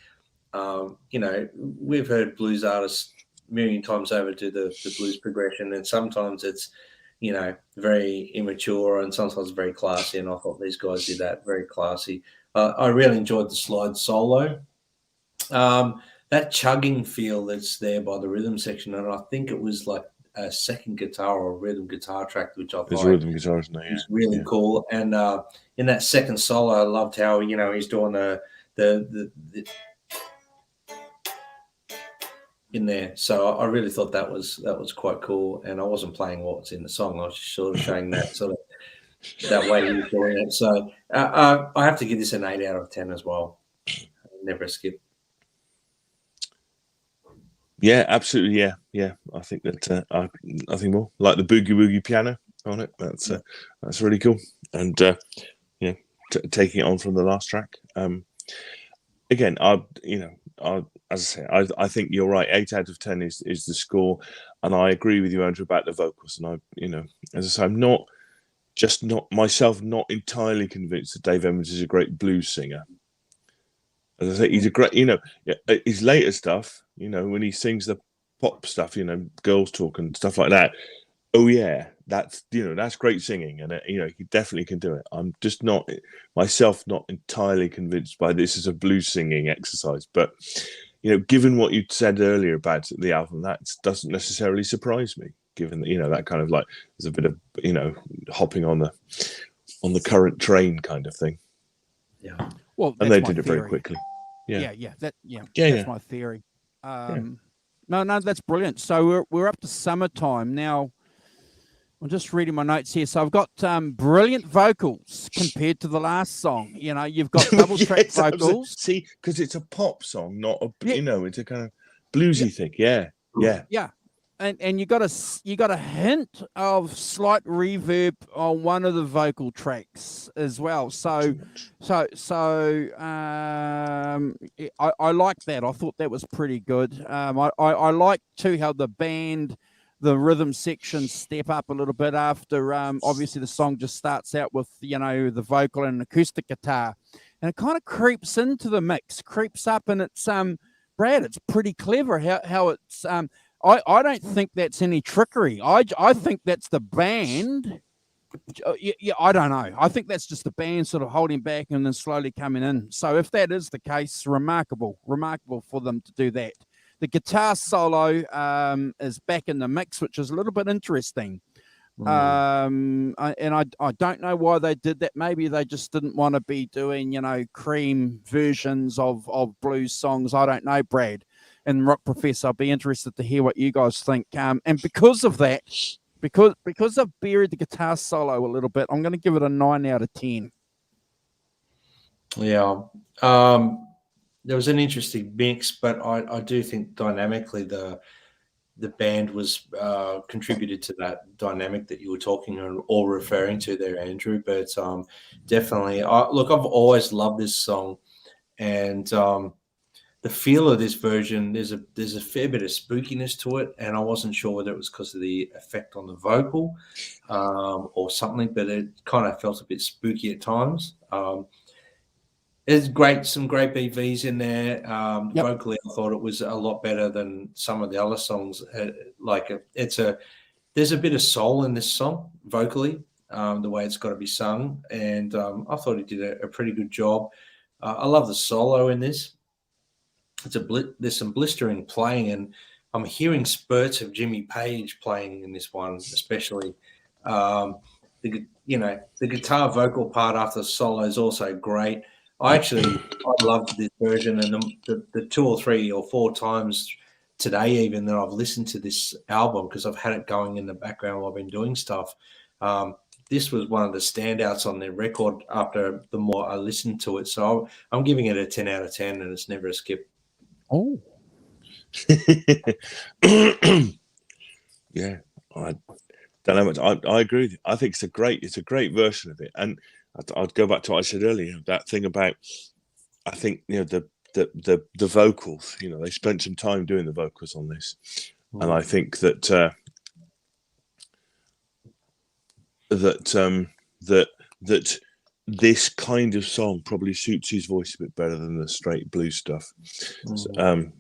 We've heard blues artists a million times over do the blues progression, and sometimes it's, very immature and sometimes very classy. And I thought these guys did that very classy. I really enjoyed the slide solo. That chugging feel that's there by the rhythm section, and I think it was like a second guitar or a rhythm guitar track, which I thought rhythm guitars now, was really cool. And in that second solo, I loved how he's doing the in there. So I really thought that was quite cool. And I wasn't playing what's in the song; I was just sort of showing that that way he was doing it. So I have to give this an 8 out of 10 as well. Never a skip. Yeah, absolutely. Yeah. I think that I think more like the boogie woogie piano on it. That's really cool. And taking it on from the last track. Again, as I say, I think you're right. 8 out of 10 is the score, and I agree with you, Andrew, about the vocals. And as I say, I'm not entirely convinced that Dave Emmons is a great blues singer. As I say, he's a great, his later stuff, when he sings the pop stuff, girls talk and stuff like that. Oh yeah, that's great singing, and he definitely can do it. I'm just not entirely convinced by this as a blues singing exercise. But given what you said earlier about the album, that doesn't necessarily surprise me. Given that that kind of like there's a bit of hopping on the current train kind of thing. Yeah. Well, and they did it very quickly. Yeah. That's my theory. No, that's brilliant. So we're up to summertime now. I'm just reading my notes here. So I've got brilliant vocals compared to the last song. You've got double track vocals. See, because it's a pop song, not a it's a kind of bluesy thing. Yeah. And you got a hint of slight reverb on one of the vocal tracks as well. So I like that. I thought that was pretty good. I like too how the band, the rhythm section step up a little bit after obviously the song just starts out with the vocal and acoustic guitar, and it kind of creeps into the mix, creeps up, and it's Brad, it's pretty clever how it's I don't think that's any trickery. I think that's the band. Yeah, I don't know. I think that's just the band sort of holding back and then slowly coming in. So if that is the case, remarkable for them to do that. The guitar solo is back in the mix, which is a little bit interesting. And I don't know why they did that. Maybe they just didn't want to be doing, cream versions of blues songs. I don't know, Brad. And Rock Professor, I'll be interested to hear what you guys think. And because of that, because I've buried the guitar solo a little bit, I'm going to give it a 9 out of 10. Yeah. There was an interesting mix, but I do think dynamically the band was contributed to that dynamic that you were talking or referring to there, Andrew. But definitely, I've always loved this song, and the feel of this version, there's a fair bit of spookiness to it, and I wasn't sure whether it was because of the effect on the vocal or something, but it kind of felt a bit spooky at times. There's some great BVs in there. Vocally, I thought it was a lot better than some of the other songs. There's a bit of soul in this song vocally, the way it's got to be sung, and I thought he did a pretty good job. I love the solo in this. There's some blistering playing, and I'm hearing spurts of Jimmy Page playing in this one, especially. The guitar vocal part after the solo is also great. I loved this version, and the 2 or 3 or 4 times today even that I've listened to this album, because I've had it going in the background while I've been doing stuff. This was one of the standouts on their record after the more I listened to it. So I'm giving it a 10 out of 10, and it's never a skip. Oh. Yeah, I don't know much. I agree with you. I think it's a great version of it. And I'd go back to what I said earlier, that thing about, I think, the vocals, they spent some time doing the vocals on this. And I think that this kind of song probably suits his voice a bit better than the straight blues stuff.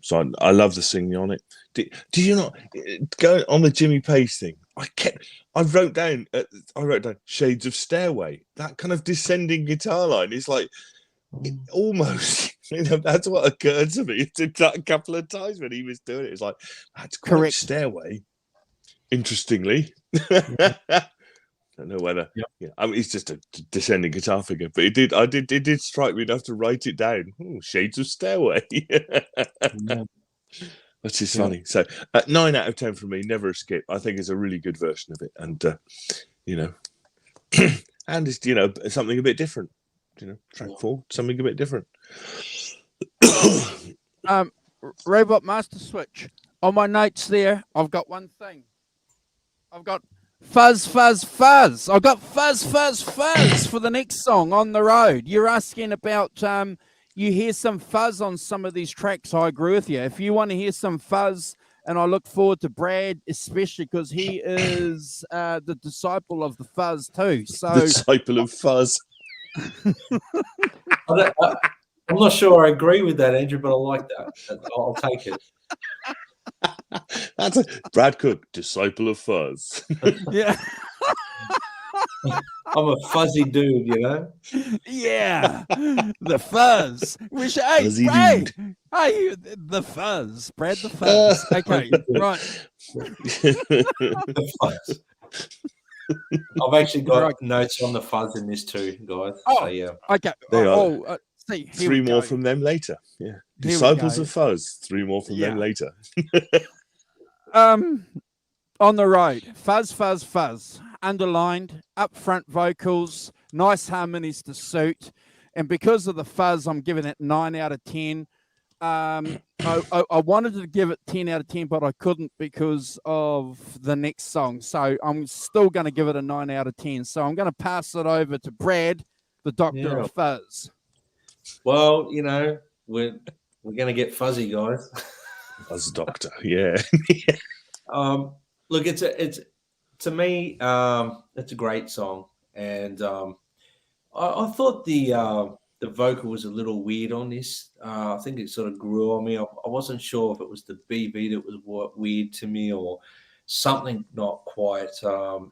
So I love the singing on it. Did you not go on the Jimmy Page thing? I wrote down Shades of Stairway. That kind of descending guitar line is like almost. That's what occurred to me a couple of times when he was doing it. It's like, that's correct. Stairway. Interestingly. I don't know whether. I mean, he's just a descending guitar figure, but it did strike me enough to write it down. Shades of Stairway. Which is funny. So 9 out of 10 for me, never a skip. I think it's a really good version of it, and and it's something a bit different. Track 4, something a bit different. Robot Master Switch. On my notes there, I've got one thing. I've got fuzz, fuzz, fuzz. I've got fuzz, fuzz, fuzz for the next song, On the Road. You're asking about you hear some fuzz on some of these tracks. I agree with you. If you want to hear some fuzz, and I look forward to Brad, especially because he is the disciple of the fuzz too. So disciple of fuzz. I'm not sure I agree with that, Andrew, but I like that. I'll take it. That's Brad Cook, disciple of fuzz. Yeah. I'm a fuzzy dude, Yeah, the fuzz. Fuzzy Brad, dude. Hey, the fuzz. Brad the fuzz. Okay, right. The fuzz. I've actually got notes on the fuzz in this too, guys. Oh, so, yeah. Okay. See, 3 more from them later. Yeah. Disciples of fuzz. 3 more from them later. On the Road. Fuzz, fuzz, fuzz. Underlined, upfront vocals, nice harmonies to suit. And because of the fuzz, I'm giving it 9 out of 10. I wanted to give it 10 out of 10, but I couldn't because of the next song. So I'm still going to give it a 9 out of 10. So I'm going to pass it over to Brad, the doctor of fuzz. Well, we're going to get fuzzy, guys. Fuzz doctor, yeah. Look, it's to me, it's a great song, and I thought the vocal was a little weird on this. I think it sort of grew on me. I wasn't sure if it was the BB that was weird to me or something not quite.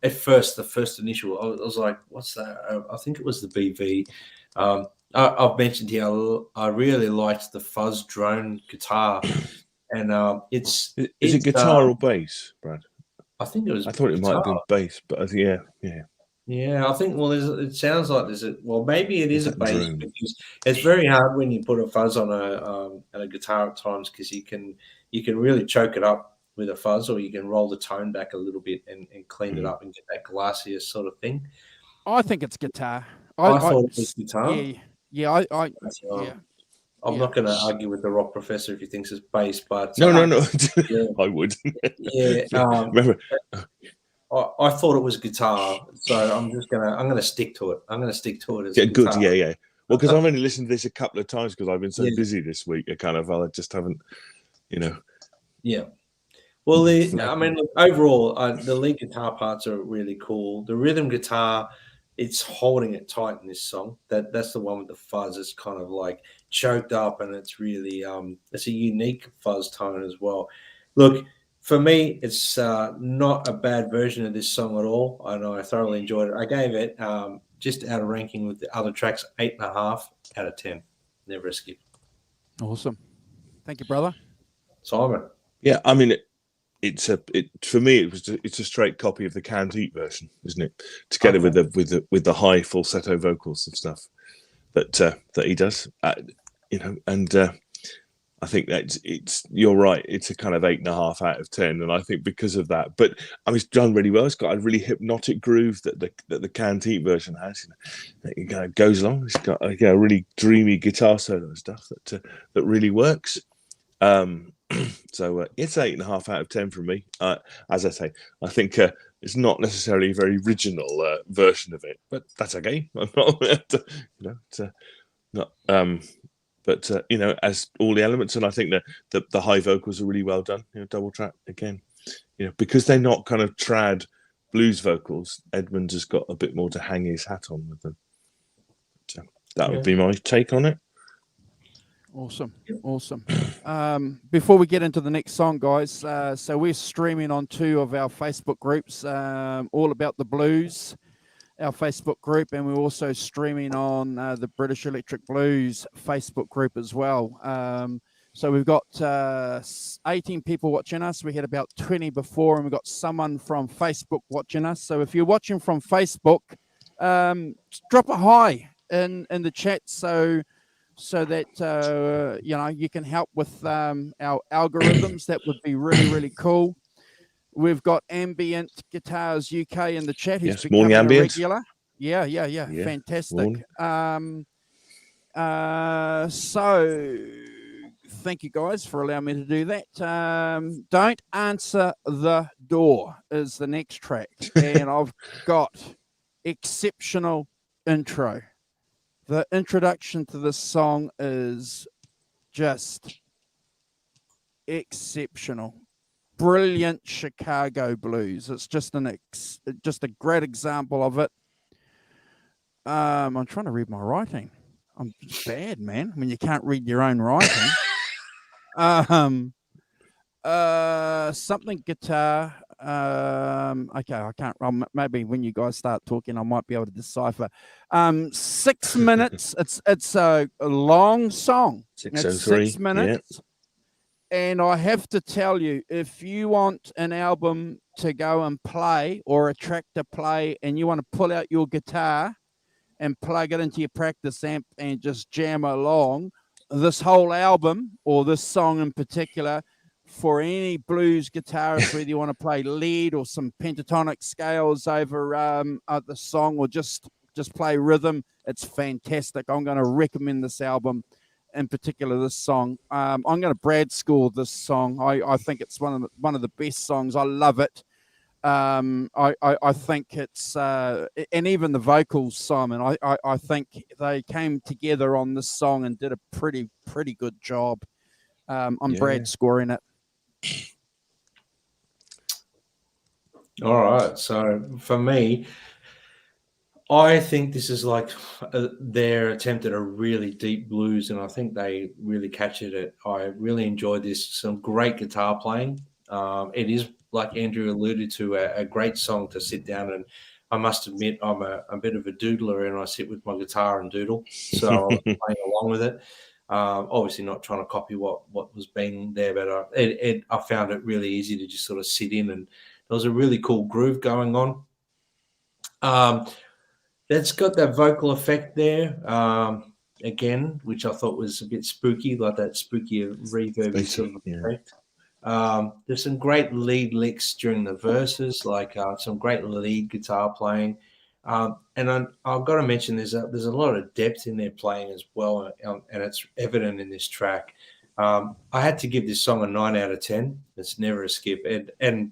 At first, the first initial, I was like, "What's that?" I think it was the BV. I've mentioned here I really liked the fuzz drone guitar, and is it guitar or bass, Brad? I think it was. I thought it might have been bass, but yeah. Yeah, I think. Well, it sounds like there's a. Well, maybe it is a bass because it's very hard when you put a fuzz on a guitar at times because you can really choke it up with a fuzz, or you can roll the tone back a little bit and clean it up and get that glassier sort of thing. I think it's guitar. I thought it was guitar. Yeah. I'm not going to argue with the rock professor if he thinks it's bass, but no. Yeah. I would. Yeah. Remember, I thought it was guitar, so I'm going to stick to it. I'm going to stick to it as guitar. Good. Yeah. Well, because I've only listened to this a couple of times because I've been so busy this week. I just haven't, Yeah. Well, overall, the lead guitar parts are really cool. The rhythm guitar it's holding it tight in this song. That's the one with the fuzz. It's kind of like choked up, and it's really it's a unique fuzz tone as well. Look, for me, it's not a bad version of this song at all. I know I thoroughly enjoyed it. I gave it just out of ranking with the other tracks, 8.5 out of 10. Never a skip. Awesome. Thank you, brother. Simon. Yeah, I mean, for me, it's a straight copy of the Canned Heat version, isn't it? Together with the high falsetto vocals and stuff that he does, and I think that you're right. It's a kind of 8.5 out of 10, and I think because of that, but I mean, it's done really well. It's got a really hypnotic groove that the Canned Heat version has. It kind of goes along. It's got a really dreamy guitar solo and stuff that really works. So it's 8.5 out of 10 from me. As I say, I think it's not necessarily a very original version of it, but that's okay. I'm not, but as all the elements, and I think that the high vocals are really well done. Double track again, because they're not kind of trad blues vocals. Edmonds has got a bit more to hang his hat on with them. So that would be my take on it. Awesome. Before we get into the next song, guys, so we're streaming on 2 of our Facebook groups, All About the Blues, our Facebook group, and we're also streaming on the British Electric Blues Facebook group as well. So we've got 18 people watching us. We had about 20 before, and we've got someone from Facebook watching us. So if you're watching from Facebook, drop a hi in the chat so that you can help with our algorithms. That would be really, really cool. We've got Ambient Guitars UK in the chat. He's becoming a regular. Yeah. Fantastic. So thank you guys for allowing me to do that. Don't Answer the Door is the next track. And I've got exceptional intro. The introduction to this song is just exceptional. Brilliant Chicago blues. It's just a great example of it. I'm trying to read my writing. I'm bad, man. When you can't read your own writing. Something guitar. Okay, I can't. Maybe when you guys start talking, I might be able to decipher. 6 minutes. It's a long song. 6:03. 6 minutes. Yeah. And I have to tell you, if you want an album to go and play or a track to play, and you want to pull out your guitar and plug it into your practice amp and just jam along, this whole album, or this song in particular, for any blues guitarist, whether you want to play lead or some pentatonic scales over the song, or just play rhythm, it's fantastic. I'm going to recommend this album, in particular this song. I'm going to Brad score this song. I think it's one of the best songs. I love it. I think it's and even the vocals, Simon, I think they came together on this song and did a pretty good job. I'm Brad scoring it. All right. So for me, I think this is like their attempt at a really deep blues, and I think they really captured it. I really enjoyed this. Some great guitar playing. It is, like Andrew alluded to, a great song to sit down, and I must admit I'm a bit of a doodler, and I sit with my guitar and doodle, so I'm playing along with it. Obviously not trying to copy what was being there, but I found it really easy to just sort of sit in, and there was a really cool groove going on. That's got that vocal effect there, again, which I thought was a bit spooky, like that spooky reverb sort of effect. There's some great lead licks during the verses, like some great lead guitar playing. And I've got to mention there's a lot of depth in their playing as well, and it's evident in this track. I had to give this song a 9 out of 10. It's never a skip, and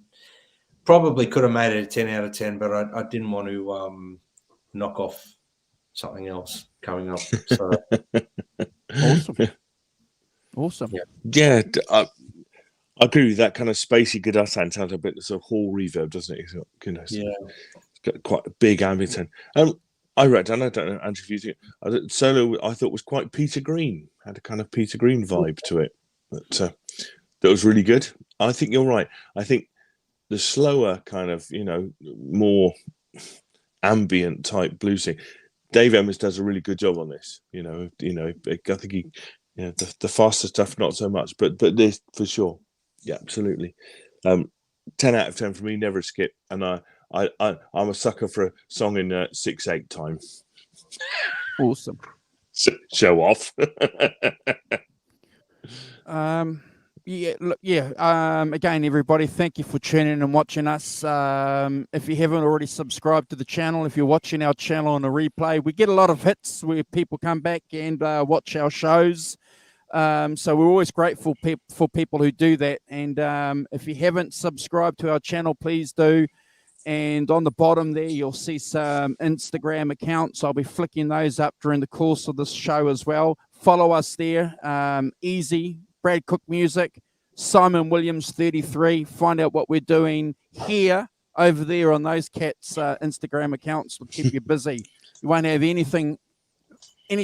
probably could have made it a 10 out of 10, but I didn't want to knock off something else coming up. So Awesome. Yeah, I agree with that kind of spacey guitar sound. Sounds a bit sort of hall reverb, doesn't it? It's got quite a big ambient sound. I read, and I don't know, Andrew, if you think solo, I thought was quite Peter Green, had a kind of Peter Green vibe to it, that was really good. I think you're right. I think the slower kind of, more ambient type bluesing, Dave Emmons does a really good job on this. I think he, the faster stuff not so much, but this for sure, yeah, absolutely. 10 out of 10 for me, never a skip, and I'm a sucker for a song in 6/8 time. Awesome. Show off. Again, everybody, thank you for tuning in and watching us. If you haven't already subscribed to the channel, if you're watching our channel on a replay, we get a lot of hits where people come back and watch our shows. So we're always grateful for people who do that. And if you haven't subscribed to our channel, please do. And on the bottom there, you'll see some Instagram accounts. I'll be flicking those up during the course of this show as well. Follow us there. Easy, Brad Cook Music, Simon Williams 33. Find out what we're doing here, over there on those cats' Instagram accounts. Will keep you busy. You won't have any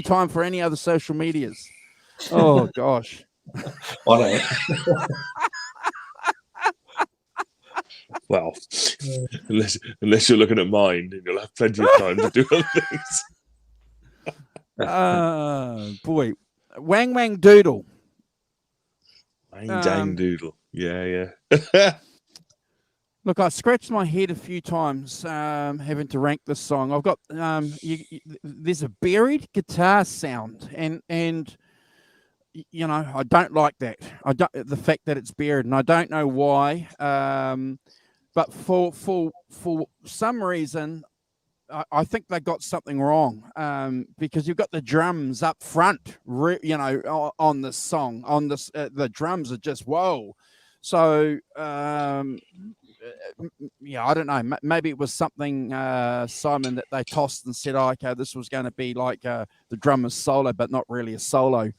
time for any other social medias. Oh, gosh. I know. Well, unless you're looking at mine, you'll have plenty of time to do other things. Boy. Wang Wang Doodle. Wang Dang Doodle. Yeah. Look, I scratched my head a few times having to rank this song. I've got there's a buried guitar sound, and I don't like that. The fact that it's buried, and I don't know why. But for some reason, I think they got something wrong, because you've got the drums up front, on this song. On this, the drums are just whoa. So I don't know. Maybe it was something, Simon, that they tossed and said, "Oh, okay, this was going to be like the drummer's solo, but not really a solo."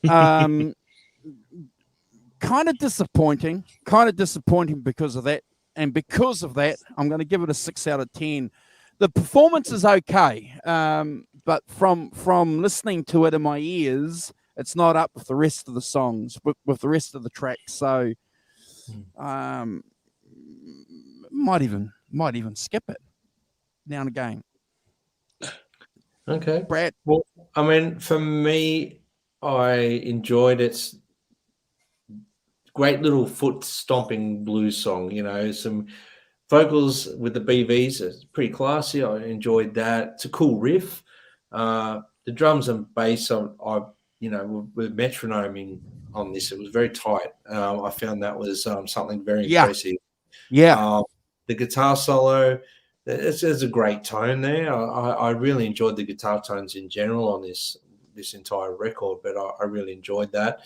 Kind of disappointing because of that. And because of that, I'm going to give it a 6 out of 10. The performance is okay, but from listening to it in my ears, it's not up with the rest of the songs, with the rest of the tracks. So, might even skip it now and again. Okay, Brad. Well, I mean, for me, I enjoyed its great little foot stomping blues song, some vocals with the BVs. It's pretty classy. I enjoyed that. It's a cool riff. The drums and bass, with metronoming on this, it was very tight. I found that was something very impressive. Yeah. The guitar solo, it's a great tone there. I really enjoyed the guitar tones in general on this entire record, but I really enjoyed that.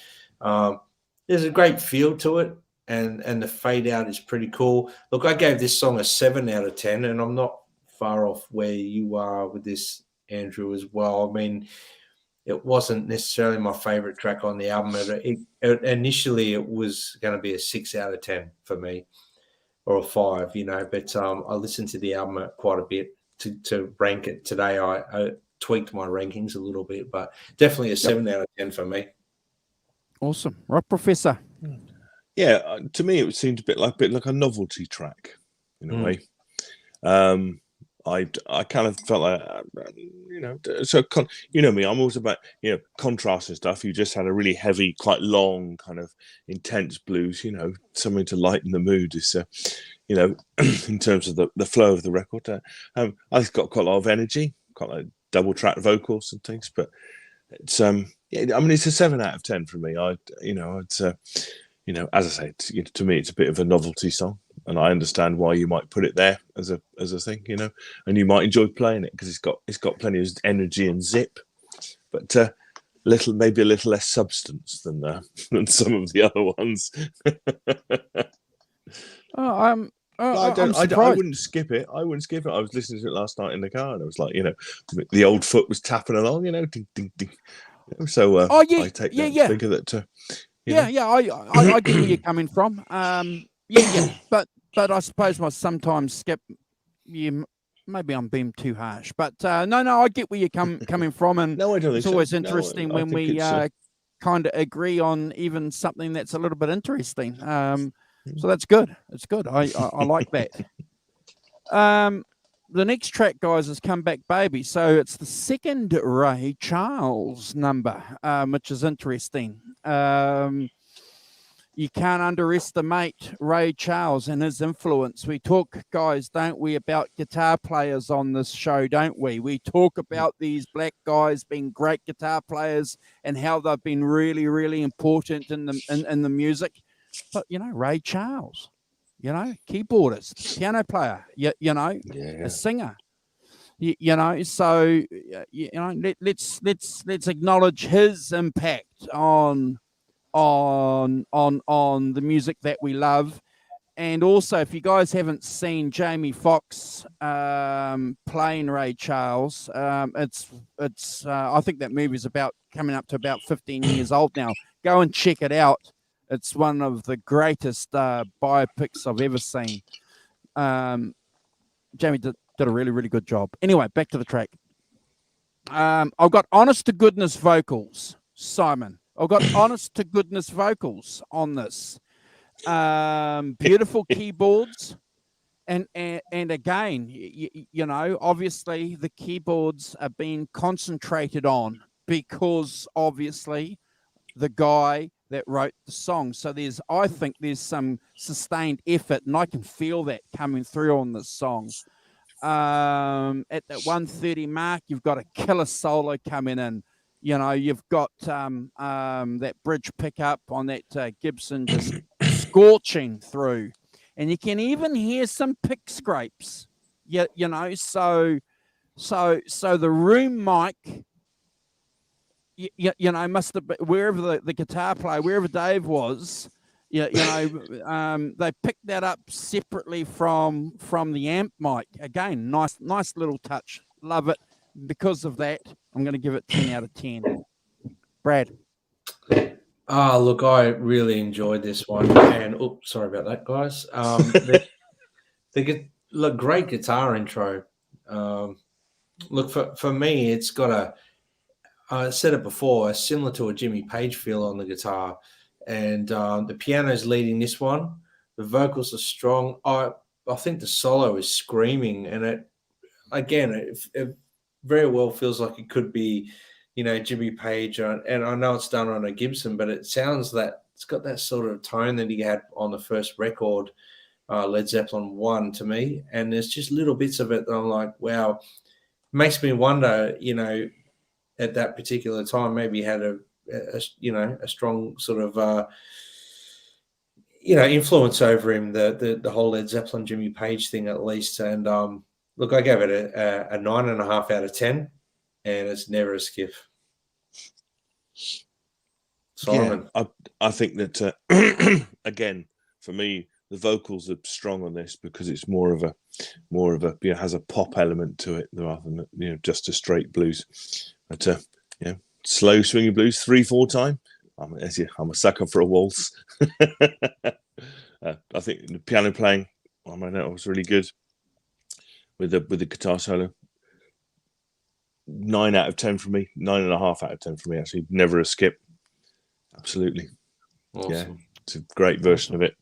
There's a great feel to it, and the fade out is pretty cool. Look, I gave this song a 7 out of 10, and I'm not far off where you are with this, Andrew, as well. I mean, it wasn't necessarily my favorite track on the album. Initially, it was going to be a 6 out of 10 for me, or a 5, but I listened to the album quite a bit to rank it today. I tweaked my rankings a little bit, but definitely a 7 out of 10 for me. Awesome. Right, Professor? Yeah, to me, it seemed a bit like a novelty track in a way. I kind of felt like, so me, I'm always about, contrast and stuff. You just had a really heavy, quite long, kind of intense blues, something to lighten the mood is, in terms of the flow of the record. I've got quite a lot of energy, quite like double track vocals and things, but it's, it's a 7 out of 10 for me. It's, as I say, to me, it's a bit of a novelty song. And I understand why you might put it there as a thing, and you might enjoy playing it because it's got plenty of energy and zip, but maybe a little less substance than some of the other ones. I wouldn't skip it. I wouldn't skip it. I was listening to it last night in the car, and it was like, the old foot was tapping along, ding ding ding. So I take that figure that. I get where you're coming from. But I suppose I sometimes skip. You maybe I'm being too harsh, but no, I get where you're coming from, and no, I don't think it's always interesting when we kind of agree on even something that's a little bit interesting. So that's good. It's good. I like that. The next track, guys, is Come Back Baby. So it's the second Ray Charles number, which is interesting. You can't underestimate Ray Charles and his influence. We talk, guys, don't we, about guitar players on this show, don't we? We talk about these black guys being great guitar players and how they've been really, really important in the music. But, Ray Charles, keyboardist, piano player, a singer. So let's acknowledge his impact on the music that we love. And also, if you guys haven't seen Jamie Foxx playing Ray Charles, it's I think that movie's coming up to about 15 years old now. Go and check it out. It's one of the greatest biopics I've ever seen. Jamie did a really, really good job. Anyway, back to the track. I've got honest to goodness vocals, Simon. I've got honest to goodness vocals on this. Beautiful keyboards. And again, obviously the keyboards are being concentrated on because obviously the guy that wrote the song. So I think there's some sustained effort, and I can feel that coming through on this song. At that 1:30 mark, you've got a killer solo coming in. You've got that bridge pickup on that Gibson just scorching through, and you can even hear some pick scrapes. So the room mic, must have been wherever the guitar player, wherever Dave was. They picked that up separately from the amp mic. Again, nice little touch. Love it. Because of that, I'm going to give it 10 out of 10. Brad. Look, I really enjoyed this one. And sorry about that, guys. Look, great guitar intro. Look, for me, it's got I said it before, similar to a Jimmy Page feel on the guitar. And the piano's leading this one. The vocals are strong. I think the solo is screaming. And it very well feels like it could be, Jimmy Page. And I know it's done on a Gibson, but it sounds that it's got that sort of tone that he had on the first record, Led Zeppelin 1 to me. And there's just little bits of it that I'm like, wow. It makes me wonder, at that particular time, maybe he had a strong sort of, influence over him, the whole Led Zeppelin Jimmy Page thing at least. And look, I gave it a 9.5 out of 10, and it's never a skip. Simon. Yeah, I think that again, for me, the vocals are strong on this because it's more of a has a pop element to it rather than just a straight blues. But slow swinging blues 3/4 time. I'm a sucker for a waltz. I think the piano playing, that was really good with the guitar solo. 9 out of 10 for me. 9.5 out of 10 for me. Actually, never a skip. Absolutely. Awesome. Yeah, it's a great version of it.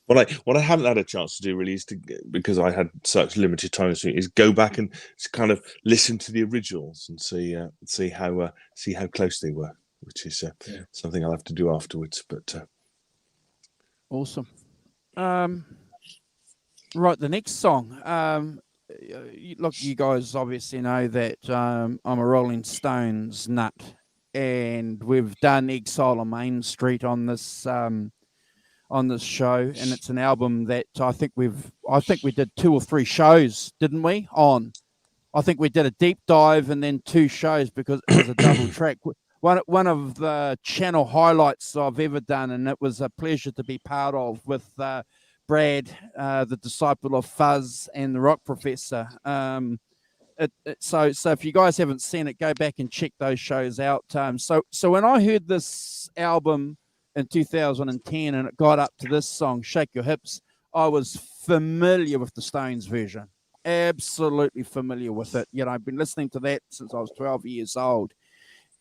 What I haven't had a chance to do really is because I had such limited time is go back and kind of listen to the originals and see how close they were, which is something I'll have to do afterwards. But awesome. Right, the next song. Look, you guys obviously know that I'm a Rolling Stones nut, and we've done Exile on Main Street on this show, and it's an album that I think we did 2 or 3 shows, didn't we? I think we did a deep dive and then 2 shows because it was a double track. One of the channel highlights I've ever done, and it was a pleasure to be part of with Brad, the disciple of Fuzz, and the Rock Professor. So if you guys haven't seen it, go back and check those shows out. So when I heard this album in 2010 and it got up to this song, Shake Your Hips, I was familiar with the Stones version. absolutely familiar with it. I've been listening to that since I was 12 years old,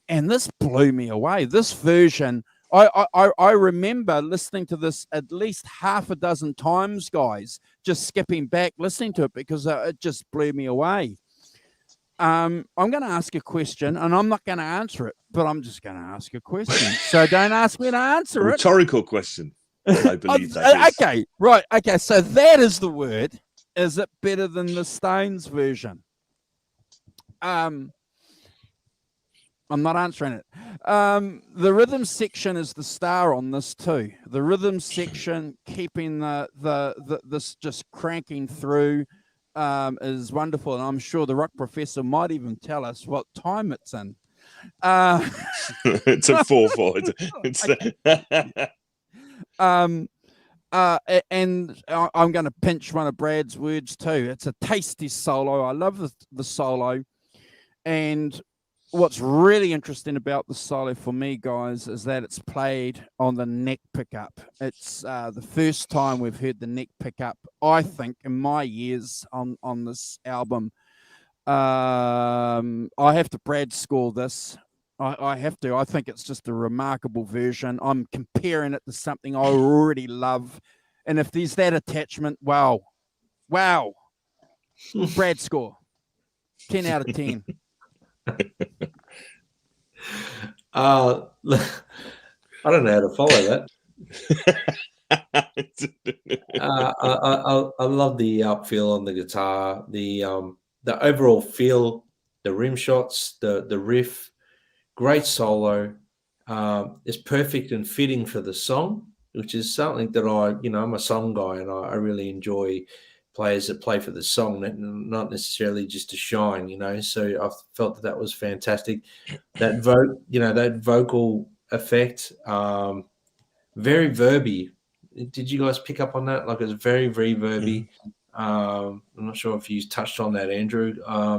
and this blew me away. This version, I remember listening to this at least half a dozen times, guys, just skipping back, listening to it because it just blew me away. I'm going to ask a question, and I'm not going to answer it, but I'm just going to ask a question. So don't ask me to answer it. Rhetorical question, I believe that is. Okay, right. Okay, so that is the word. Is it better than the Stones version? I'm not answering it. The rhythm section is the star on this too. The rhythm section, keeping this just cranking through, is wonderful, and I'm sure the rock professor might even tell us what time it's in. It's a 4/4. And I'm going to pinch one of Brad's words too. It's a tasty solo. I love the solo, and what's really interesting about the solo for me, guys, is that it's played on the neck pickup. It's the first time we've heard the neck pickup, I think, in my years on this album. I have to Brad score this. I have to. I think it's just a remarkable version. I'm comparing it to something I already love. And if there's that attachment, wow. Brad score. 10 out of 10. I don't know how to follow that. I love the upfeel on the guitar, the overall feel, the rim shots, the riff, great solo. It's perfect and fitting for the song, which is something that I'm a song guy, and I really enjoy players that play for the song, not necessarily just to shine, So I felt that was fantastic. That vocal effect, very verby. Did you guys pick up on that? Like, it's very, very verby. I'm not sure if you touched on that, Andrew,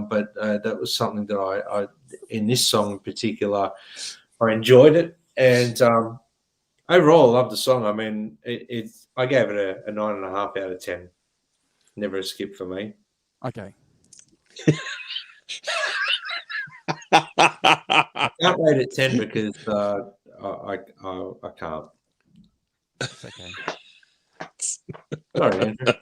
but that was something that I in this song in particular, I enjoyed it, and overall, I love the song. I mean, I gave it a 9.5 out of 10. Never a skip for me. Okay. I can't rate it 10 because I can't. That's okay. Sorry, Andrew.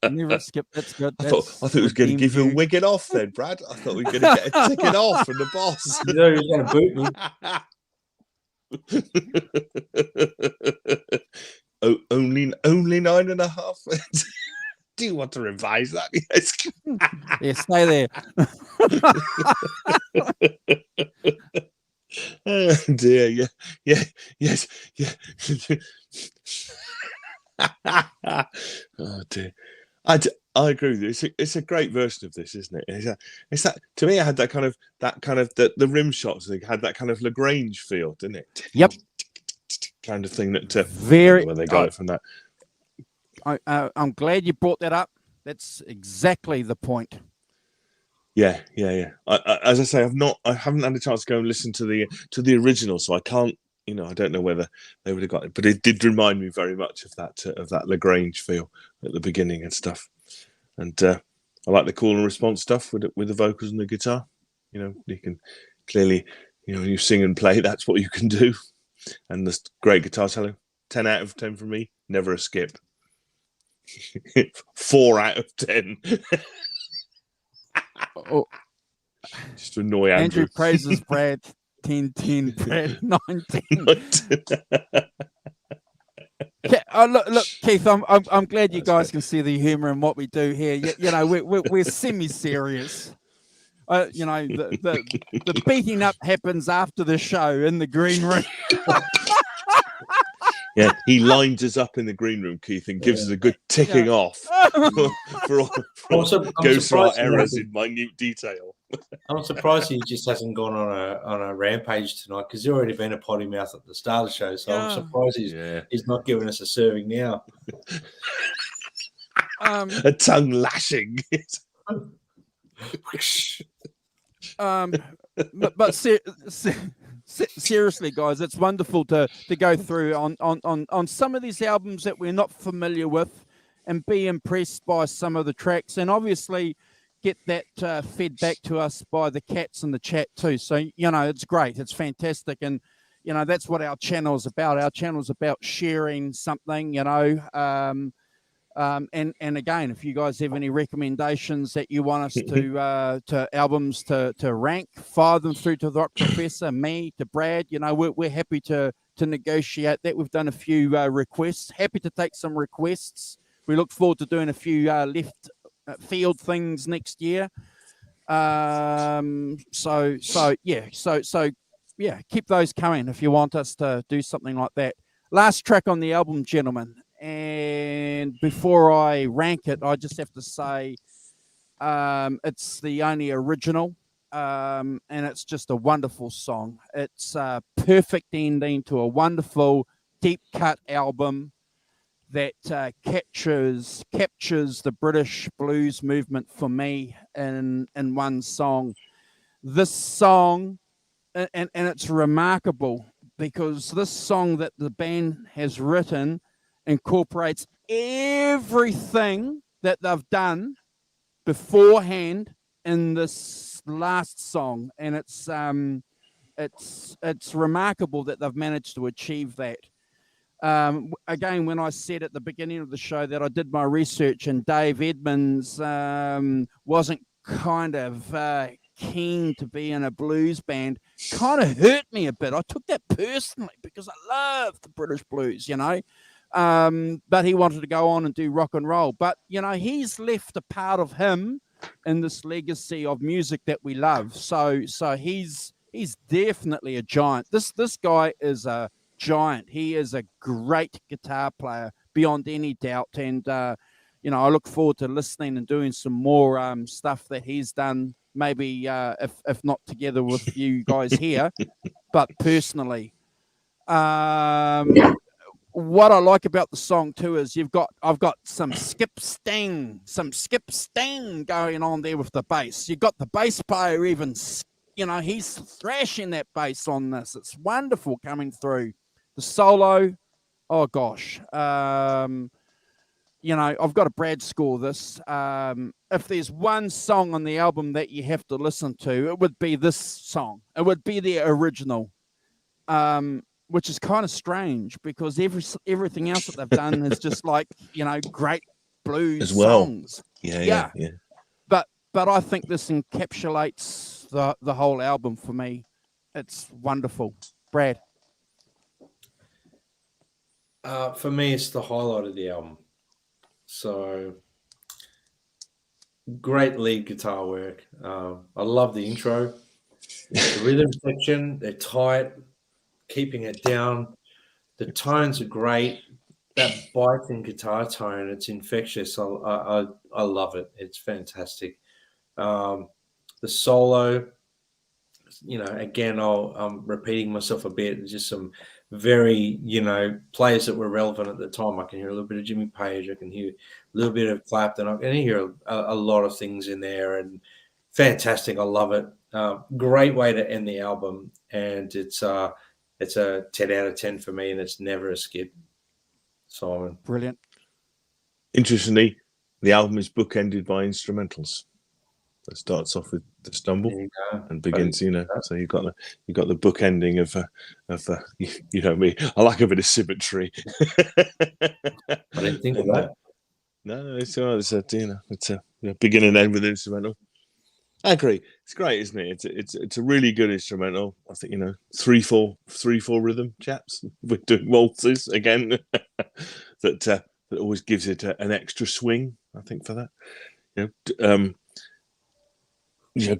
Never a skip. That's good. I thought it was going to give you a wigging off then, Brad. I thought we were going to get a ticket off from the boss. You know you're going to boot me. Only 9.5. Do you want to revise that? Yes. Yeah, stay there. Oh dear, yes. Oh dear. I agree with you. It's a great version of this, isn't it? It's that to me. It had that kind of the rim shots. They had that kind of Lagrange feel, didn't it? Yep. Kind of thing that very. Where they got it from that. I'm glad you brought that up. That's exactly the point. Yeah. As I say, I haven't had a chance to go and listen to the original, so I can't. I don't know whether they would have got it, but it did remind me very much of that Lagrange feel at the beginning and stuff. And I like the call and response stuff with the vocals and the guitar. You can clearly, you sing and play. That's what you can do. And this great guitar solo. 10 out of 10 for me. Never a skip. 4 out of 10. Oh. Just to annoy Andrew. Andrew praises Brad. 10, Brad, 19. Look, Keith. I'm glad you guys can see the humour in what we do here. We're semi-serious. The beating up happens after the show in the green room. Yeah, he lines us up in the green room, Keith, and gives us a good ticking off for all goes through our errors in minute detail. I'm surprised he just hasn't gone on a rampage tonight, because he's already been a potty mouth at the start of the show. So I'm surprised he's not giving us a serving now. A tongue lashing. But seriously, guys, it's wonderful to go through on some of these albums that we're not familiar with, and be impressed by some of the tracks, and obviously get that fed back to us by the cats in the chat too. So, it's great. It's fantastic. And, that's what our channel is about. Our channel is about sharing something, and again, if you guys have any recommendations that you want us to albums to rank, fire them through to the Rock Professor, me, to Brad. We're happy to negotiate that. We've done a few requests. Happy to take some requests. We look forward to doing a few left field things next year. So keep those coming if you want us to do something like that. Last track on the album, gentlemen. And before I rank it, I just have to say it's the only original, and it's just a wonderful song. It's a perfect ending to a wonderful deep cut album that captures the British blues movement for me in one song. This song, and it's remarkable because this song that the band has written incorporates everything that they've done beforehand in this last song, and it's remarkable that they've managed to achieve that. Again, when I said at the beginning of the show that I did my research and Dave Edmonds wasn't kind of keen to be in a blues band, kind of hurt me a bit. I took that personally because I love the British blues, but he wanted to go on and do rock and roll. But, he's left a part of him in this legacy of music that we love. So he's definitely a giant. This guy is a giant. He is a great guitar player beyond any doubt. And, I look forward to listening and doing some more stuff that he's done, maybe if not together with you guys here, but personally. What I like about the song too is I've got some skip sting going on there with the bass. You've got the bass player even, he's thrashing that bass on this. It's wonderful coming through. The solo, oh gosh. I've got a Brad score this. If there's one song on the album that you have to listen to, it would be this song. It would be the original. Which is kind of strange because everything else that they've done is just like, great blues as well. Songs. Yeah. But I think this encapsulates the whole album for me. It's wonderful. Brad? For me, it's the highlight of the album. So great lead guitar work. I love the intro. The rhythm section, they're tight. Keeping it down. The tones are great. That biting guitar tone, it's infectious. I love it. It's fantastic. The solo, again, I'm repeating myself a bit. There's just some very, players that were relevant at the time. I can hear a little bit of Jimmy Page. I can hear a little bit of Clapton. I can hear a lot of things in there, and fantastic. I love it. Great way to end the album, and it's a 10 out of 10 for me, and it's never a skip. Simon. Brilliant. Interestingly, the album is bookended by instrumentals. It starts off with The Stumble and begins, so you've got the book ending of me. I like a bit of symmetry. I didn't think of that. No, it's a begin and end with an instrumental. I agree. It's great, isn't it? It's a really good instrumental. I think 3/4 rhythm, chaps. We're doing waltzes again. that always gives it an extra swing. I think for that.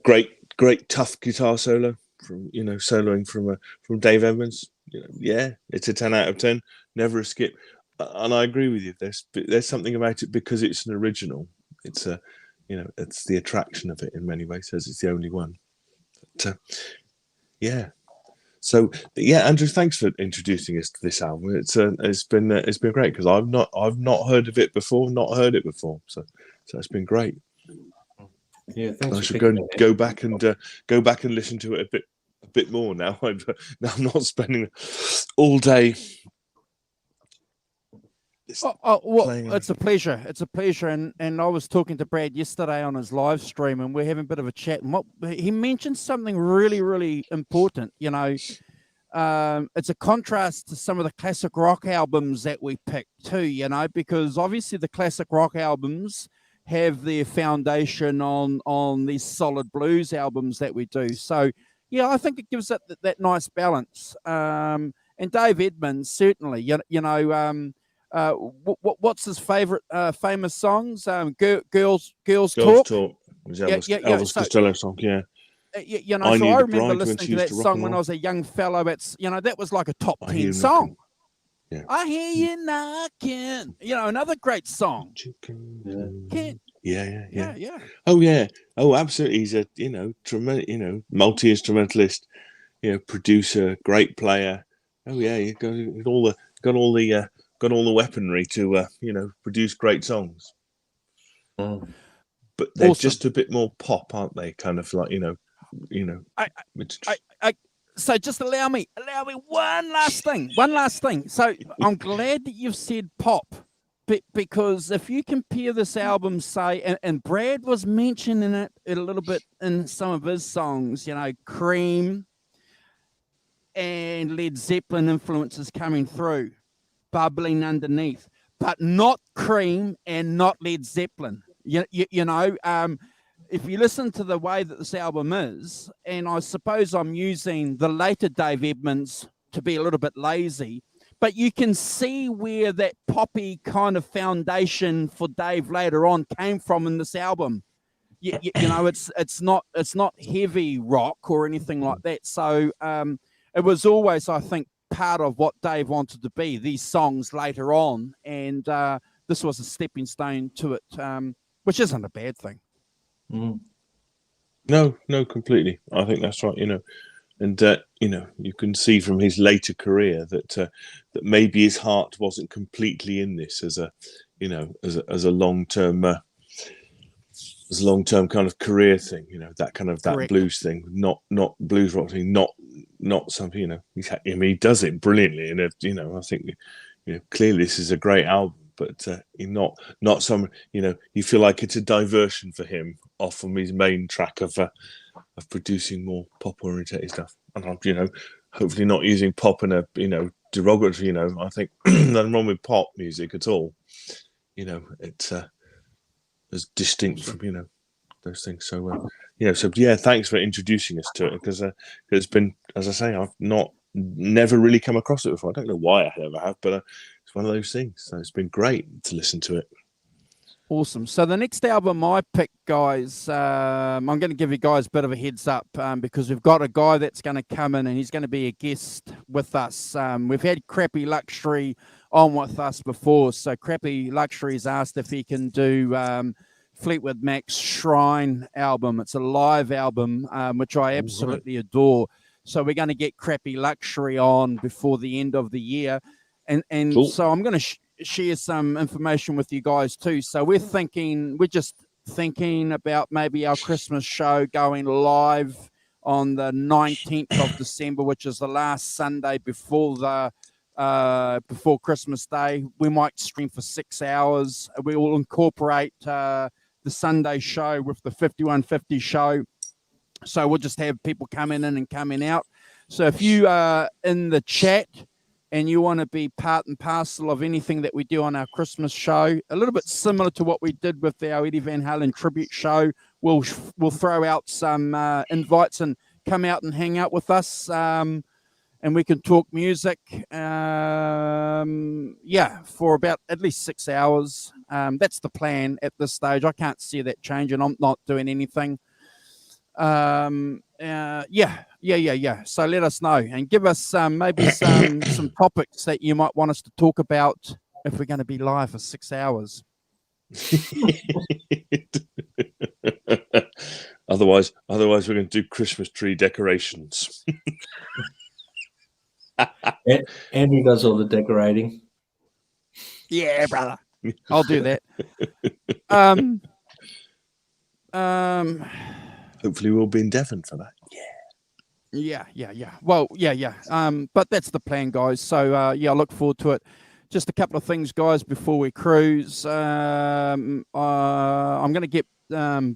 Great tough guitar solo from soloing from Dave Edmonds. It's a 10 out of 10. Never a skip. And I agree with you. There's something about it because it's an original. It's it's the attraction of it in many ways, as it's the only one. But, So Andrew, thanks for introducing us to this album. It's been great because I've not heard of it before, So it's been great. Yeah, thanks. I should go back and listen to it a bit more now. Now I'm not spending all day It's a pleasure. It's a pleasure. And I was talking to Brad yesterday on his live stream, and we're having a bit of a chat. And he mentioned something really, really important. You know, it's a contrast to some of the classic rock albums that we picked too. You know, because obviously the classic rock albums have their foundation on these solid blues albums that we do. So yeah, I think it gives it that nice balance. And Dave Edmunds certainly. What's his favorite famous songs? Girls Talk. Elvis Costello song. Yeah. I remember listening to that song when I was a young fellow. That was like a top 10 song. Yeah. I hear you knocking. Another great song. Yeah. Oh yeah. Oh, absolutely. He's a multi-instrumentalist, producer, great player. Oh yeah, he got all the weaponry to produce great songs. But they're just a bit more pop, aren't they? Kind of like So just allow me one last thing. So I'm glad that you've said pop, because if you compare this album, say, and Brad was mentioning it a little bit in some of his songs, Cream and Led Zeppelin influences coming through, bubbling underneath, but not Cream and not Led Zeppelin. If you listen to the way that this album is, and I suppose I'm using the later Dave Edmunds to be a little bit lazy, but you can see where that poppy kind of foundation for Dave later on came from in this album. It's not heavy rock or anything like that. So it was always, I think, part of what Dave wanted to be, these songs later on, and this was a stepping stone to it, which isn't a bad thing. No, completely. I think that's right. And you can see from his later career that maybe his heart wasn't completely in this as a long-term kind of career thing. That kind of that blues thing, not blues rock thing, not something. He does it brilliantly, and I think clearly this is a great album. But not some, you feel like it's a diversion for him off from his main track of producing more pop-oriented stuff. And I'm, hopefully not using pop in a, derogatory, I think nothing wrong with pop music at all. It's as distinct from, those things. So, thanks for introducing us to it, because it's been, as I say, I've never really come across it before. I don't know why I ever have, but it's one of those things. So it's been great to listen to it. Awesome. So the next album I picked, guys, I'm going to give you guys a bit of a heads up, because we've got a guy that's going to come in and he's going to be a guest with us. We've had Crappy Luxury on with us before. So Crappy Luxury's asked if he can do Fleetwood Mac's Shrine album. It's a live album, which I absolutely adore. So we're going to get Crappy Luxury on before the end of the year. And cool. So I'm going to share some information with you guys too. So we're just thinking about maybe our Christmas show going live on the 19th of December, which is the last Sunday before Christmas Day. We might stream for 6 hours. We will incorporate the Sunday show with the 5150 show. So we'll just have people coming in and coming out. So if you are in the chat and you want to be part and parcel of anything that we do on our Christmas show, a little bit similar to what we did with our Eddie Van Halen tribute show, we'll throw out some invites and come out and hang out with us, and we can talk music, for about at least 6 hours. That's the plan at this stage. I can't see that changing. I'm not doing anything. So let us know and give us maybe some topics that you might want us to talk about if we're going to be live for 6 hours. Otherwise we're going to do Christmas tree decorations. Andrew does all the decorating. Yeah, brother, I'll do that. Hopefully we'll be in Devon for that. Yeah. Well, yeah. But that's the plan, guys. So, I look forward to it. just a couple of things, guys, before we cruise. I'm going to get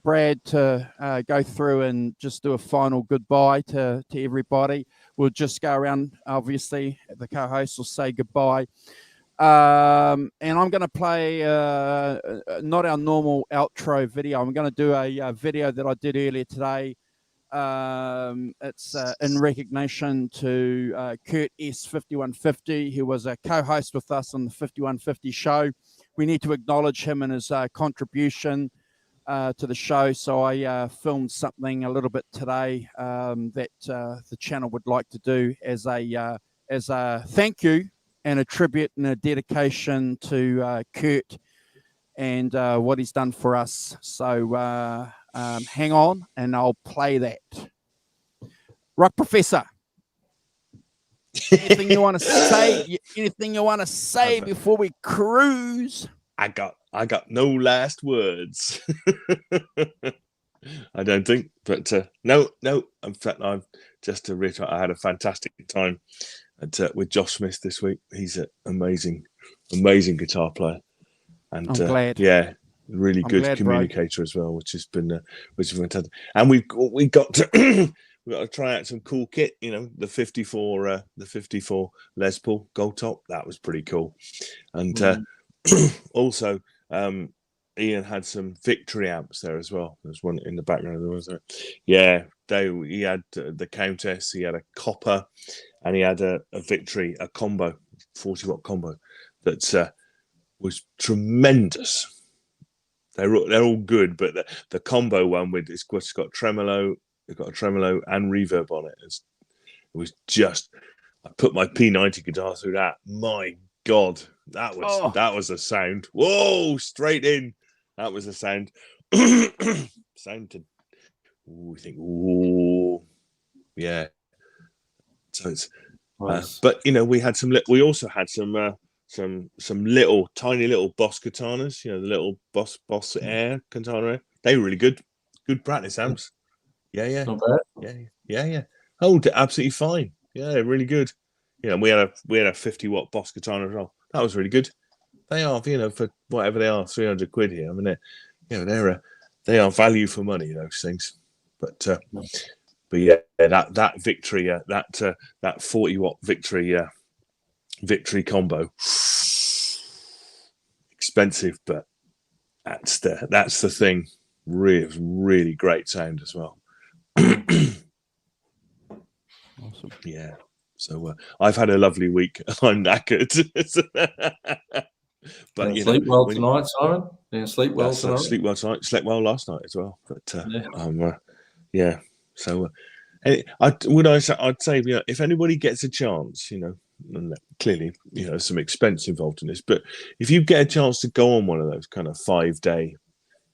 Brad to go through and just do a final goodbye to everybody. We'll just go around, obviously, the co-host will say goodbye. And I'm going to play not our normal outro video. I'm going to do a video that I did earlier today. It's in recognition to Kurt S5150, who was a co-host with us on the 5150 show. We need to acknowledge him and his contribution to the show. So I filmed something a little bit today that the channel would like to do as a thank you and a tribute and a dedication to Kurt and what he's done for us. So hang on, and I'll play that. Rock Professor, anything you want to say? Anything you want to say before we cruise? I got no last words. I don't think, but no. In fact, I'm just to reiterate, I had a fantastic time with Josh Smith this week. He's an amazing guitar player, and I'm glad. Yeah, really good communicator as well, which has been fantastic. And we got to we got to try out some cool kit. You know, the 54 Les Paul Gold Top. That was pretty cool, and also. Ian had some Victory amps there as well. There's one in the background. There was he had the Countess, he had a Copper, and he had a Victory, a combo, 40-watt combo that was tremendous. They're all good, but the combo one it's got tremolo, it's got a tremolo and reverb on it. It was just, I put my P90 guitar through that. My God, that was a sound. Whoa, straight in. That was a sound. Sound to yeah. So it's nice. But you know, we also had some little tiny little Boss katanas, you know, the little Boss Air katana. They were really good practice amps. Yeah. Not bad. Yeah. Oh, absolutely fine. Yeah, they're really good. You know, we had a 50-watt Boss katana as well. That was really good. They are, you know, for whatever they are, 300 quid here. I mean, they are value for money, those things. But yeah, that Victory, that 40-watt Victory combo, expensive, but that's the thing. Really great sound as well. Awesome. Yeah. So I've had a lovely week. I'm knackered. But you sleep well tonight, Simon. Yeah, sleep well tonight. Sleep well tonight. Slept well last night as well. But yeah. So I'd say, you know, if anybody gets a chance, you know, and clearly, you know, some expense involved in this, but if you get a chance to go on one of those kind of 5-day,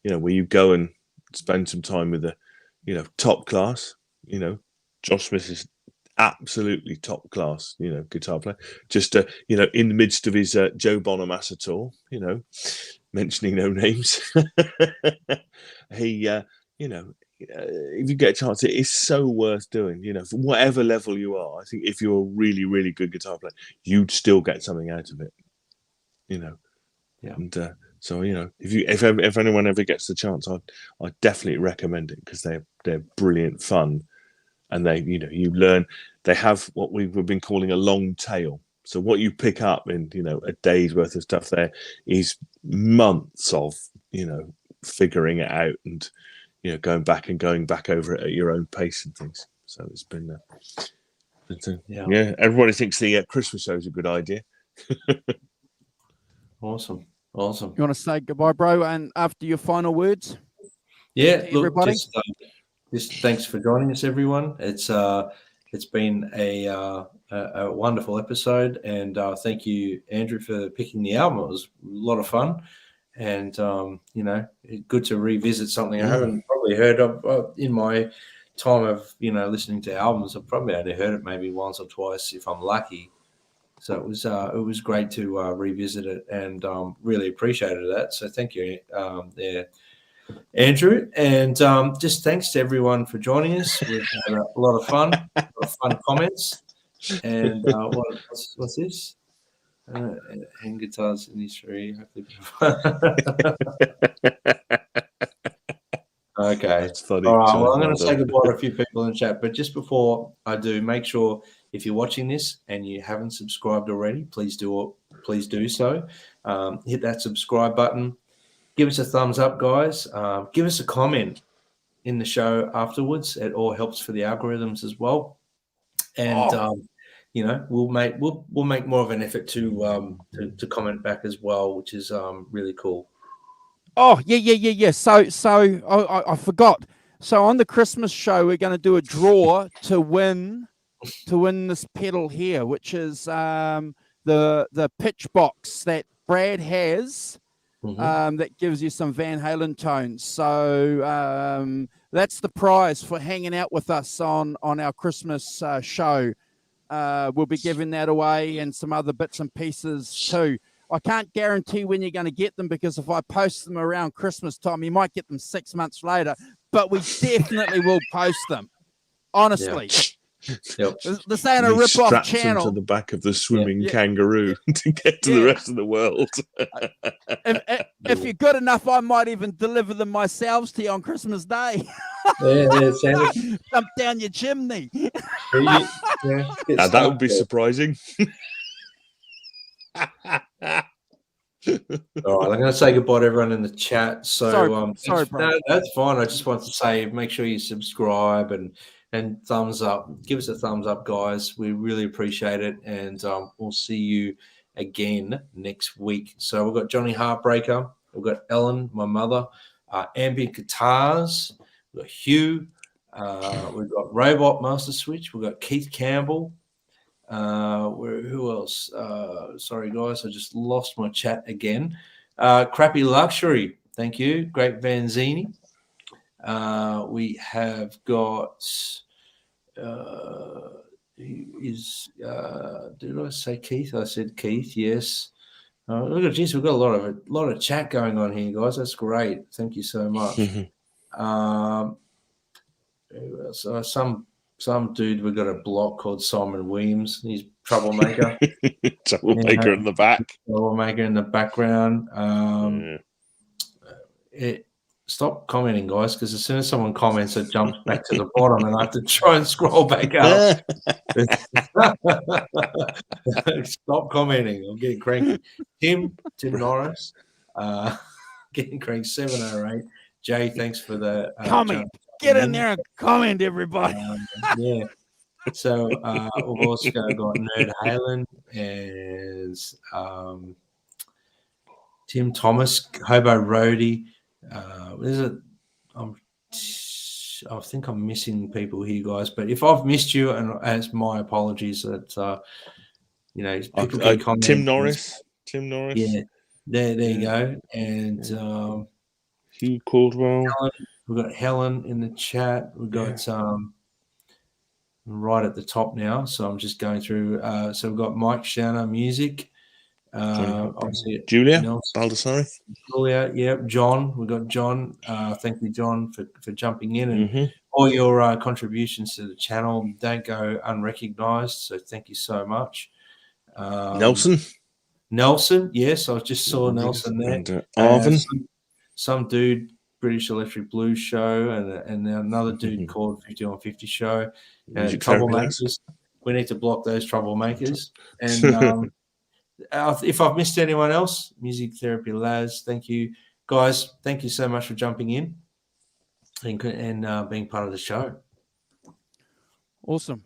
you know, where you go and spend some time with the, you know, top class, you know, Josh Smith is absolutely top class, you know, guitar player. Just you know, in the midst of his Joe Bonamassa tour, you know, mentioning no names, he, you know, if you get a chance, it is so worth doing. You know, for whatever level you are, I think if you're a really, really good guitar player, you'd still get something out of it. You know, yeah. And so, you know, if anyone ever gets the chance, I'd definitely recommend it because they're brilliant fun. And they, you know, you learn, they have what we've been calling a long tail. So what you pick up in, you know, a day's worth of stuff there is months of, you know, figuring it out and, you know, going back over it at your own pace and things. So it's been, yeah, everybody thinks the Christmas show is a good idea. Awesome. You want to say goodbye, bro? And after your final words? Yeah, look, everybody. Just thanks for joining us, everyone. It's been a wonderful episode, and thank you, Andrew, for picking the album. It was a lot of fun, and you know, good to revisit something I haven't probably heard of in my time of, you know, listening to albums. I've probably only heard it maybe once or twice if I'm lucky. So it was great to revisit it, and really appreciated that. So thank you, there, Andrew, and just thanks to everyone for joining us. We've had a lot of fun, comments. And what's this? hand guitars in history. Okay. That's funny. All right. John, Well, I'm going well to say goodbye to a few people in the chat, but just before I do, make sure if you're watching this and you haven't subscribed already, please do so. Hit that subscribe button. Give us a thumbs up, guys. Give us a comment in the show afterwards. It all helps for the algorithms as well. And we'll make more of an effort to comment back as well, which is really cool. Oh, yeah. So I forgot. So on the Christmas show, we're going to do a draw to win this pedal here, which is the pitch box that Brad has. That gives you some Van Halen tones. So that's the prize for hanging out with us on our Christmas show. We'll be giving that away and some other bits and pieces too. I can't guarantee when you're going to get them, because if I post them around Christmas time, you might get them 6 months later, but we definitely will post them. Honestly. Yep. This ain't a rip-off channel. To the back of the swimming kangaroo to get to the rest of the world. If you're good enough, I might even deliver them myself to you on Christmas Day. Jump down your chimney. That would be surprising. All right, I'm going to say goodbye to everyone in the chat. So, sorry, bro. No, that's fine. I just want to say, make sure you subscribe and thumbs up. Give us a thumbs up, guys. We really appreciate it, and we'll see you again next week. So we've got Johnny Heartbreaker, we've got Ellen, my mother, Ambient Guitars, we've got Hugh, we've got Robot Master Switch, we've got Keith Campbell. Who else? Sorry, guys, I just lost my chat again. Crappy Luxury, thank you. Great Vanzini. We have got. Did I say Keith? I said Keith. Yes. Look at we've got a lot of chat going on here, guys. That's great. Thank you so much. So some dude, we've got a block called Simon Williams. He's troublemaker. Troublemaker in the back. Troublemaker in the background. Stop commenting, guys, because as soon as someone comments, it jumps back to the bottom, and I have to try and scroll back up. Stop commenting. I'm getting cranky. Tim Norris, getting cranky. 708. Jay, thanks for the comment. Get in there and comment, everybody. Yeah. So we've also got Nerd Halen and Tim Thomas, Hobo Roadie. I think I'm missing people here, guys. But if I've missed you, and it's my apologies that people can comment. Tim Norris. Yeah, there you go. And Hugh Caldwell. We've got Helen in the chat. We've got right at the top now. So I'm just going through. So we've got Mike Shanna Music. Obviously Julia Baldessari. Julia, yeah. John. We've got John. Thank you, John, for jumping in and all your contributions to the channel don't go unrecognized. So thank you so much. Nelson, yes, I just saw Nelson there. And Arvin. Some dude, British Electric Blues Show, and another dude called 50 on 50 Show. Troublemakers. We need to block those troublemakers. And if I've missed anyone else, Music Therapy Laz, thank you. Guys, thank you so much for jumping in and being part of the show. Awesome.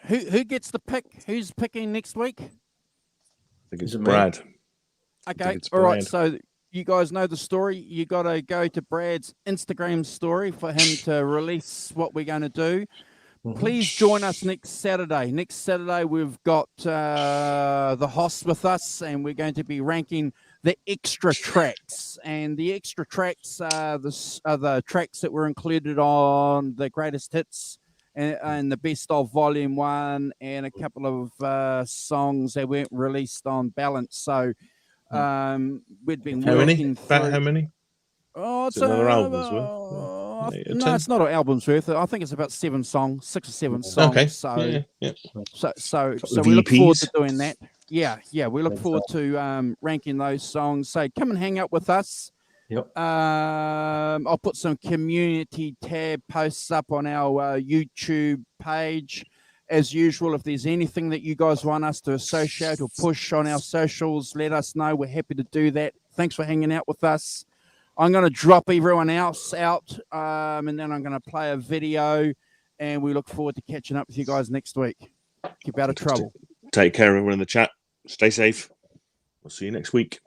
Who gets the pick? Who's picking next week? I think it's Brad. Okay, all right. So you guys know the story. You got to go to Brad's Instagram story for him to release what we're going to do. Please join us next Saturday. Next Saturday, we've got the host with us, and we're going to be ranking the extra tracks. And the extra tracks are the tracks that were included on the greatest hits and the best of Volume 1, and a couple of songs that weren't released on Balance. So we'd been working through. How many? Oh, it's another album's worth. No, it's not an album's worth. I think it's about 6 or 7 songs. Okay. So, yeah. so we look forward to doing that. Yeah, we look forward to ranking those songs. So come and hang out with us. Yep. I'll put some community tab posts up on our YouTube page. As usual, if there's anything that you guys want us to associate or push on our socials, let us know. We're happy to do that. Thanks for hanging out with us. I'm going to drop everyone else out, and then I'm going to play a video, and we look forward to catching up with you guys next week. Keep out of trouble. Take care, everyone in the chat. Stay safe. We'll see you next week.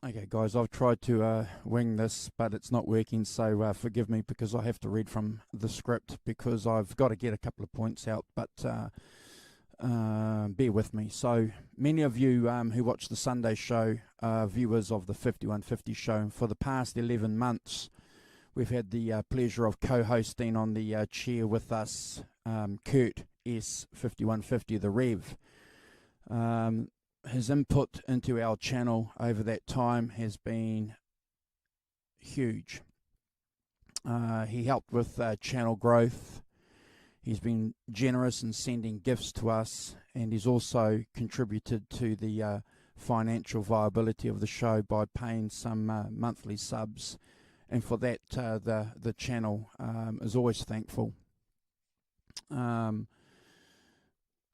Okay, guys, I've tried to wing this, but it's not working, so forgive me because I have to read from the script because I've got to get a couple of points out, but bear with me. So many of you who watch the Sunday show are viewers of the 5150 show, and for the past 11 months, we've had the pleasure of co-hosting on the chair with us, Kurt S. 5150, the Rev. His input into our channel over that time has been huge. He helped with channel growth. He's been generous in sending gifts to us, and he's also contributed to the financial viability of the show by paying some monthly subs. And for that, the channel is always thankful. But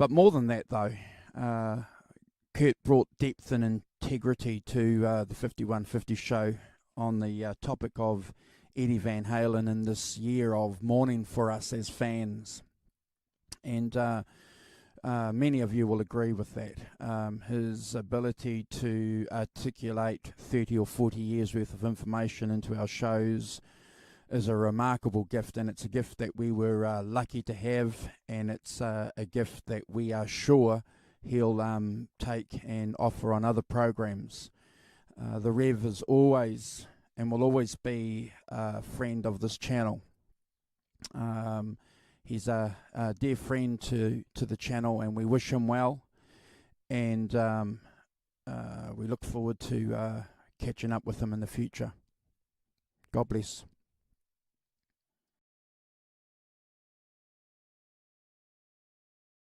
more than that, though, Kurt brought depth and integrity to the 5150 show on the topic of Eddie Van Halen in this year of mourning for us as fans. And many of you will agree with that. His ability to articulate 30 or 40 years worth of information into our shows is a remarkable gift, and it's a gift that we were lucky to have, and it's a gift that we are sure he'll take and offer on other programs. The Rev is always and will always be a friend of this channel. He's a dear friend to the channel, and we wish him well, and we look forward to catching up with him in the future. God bless.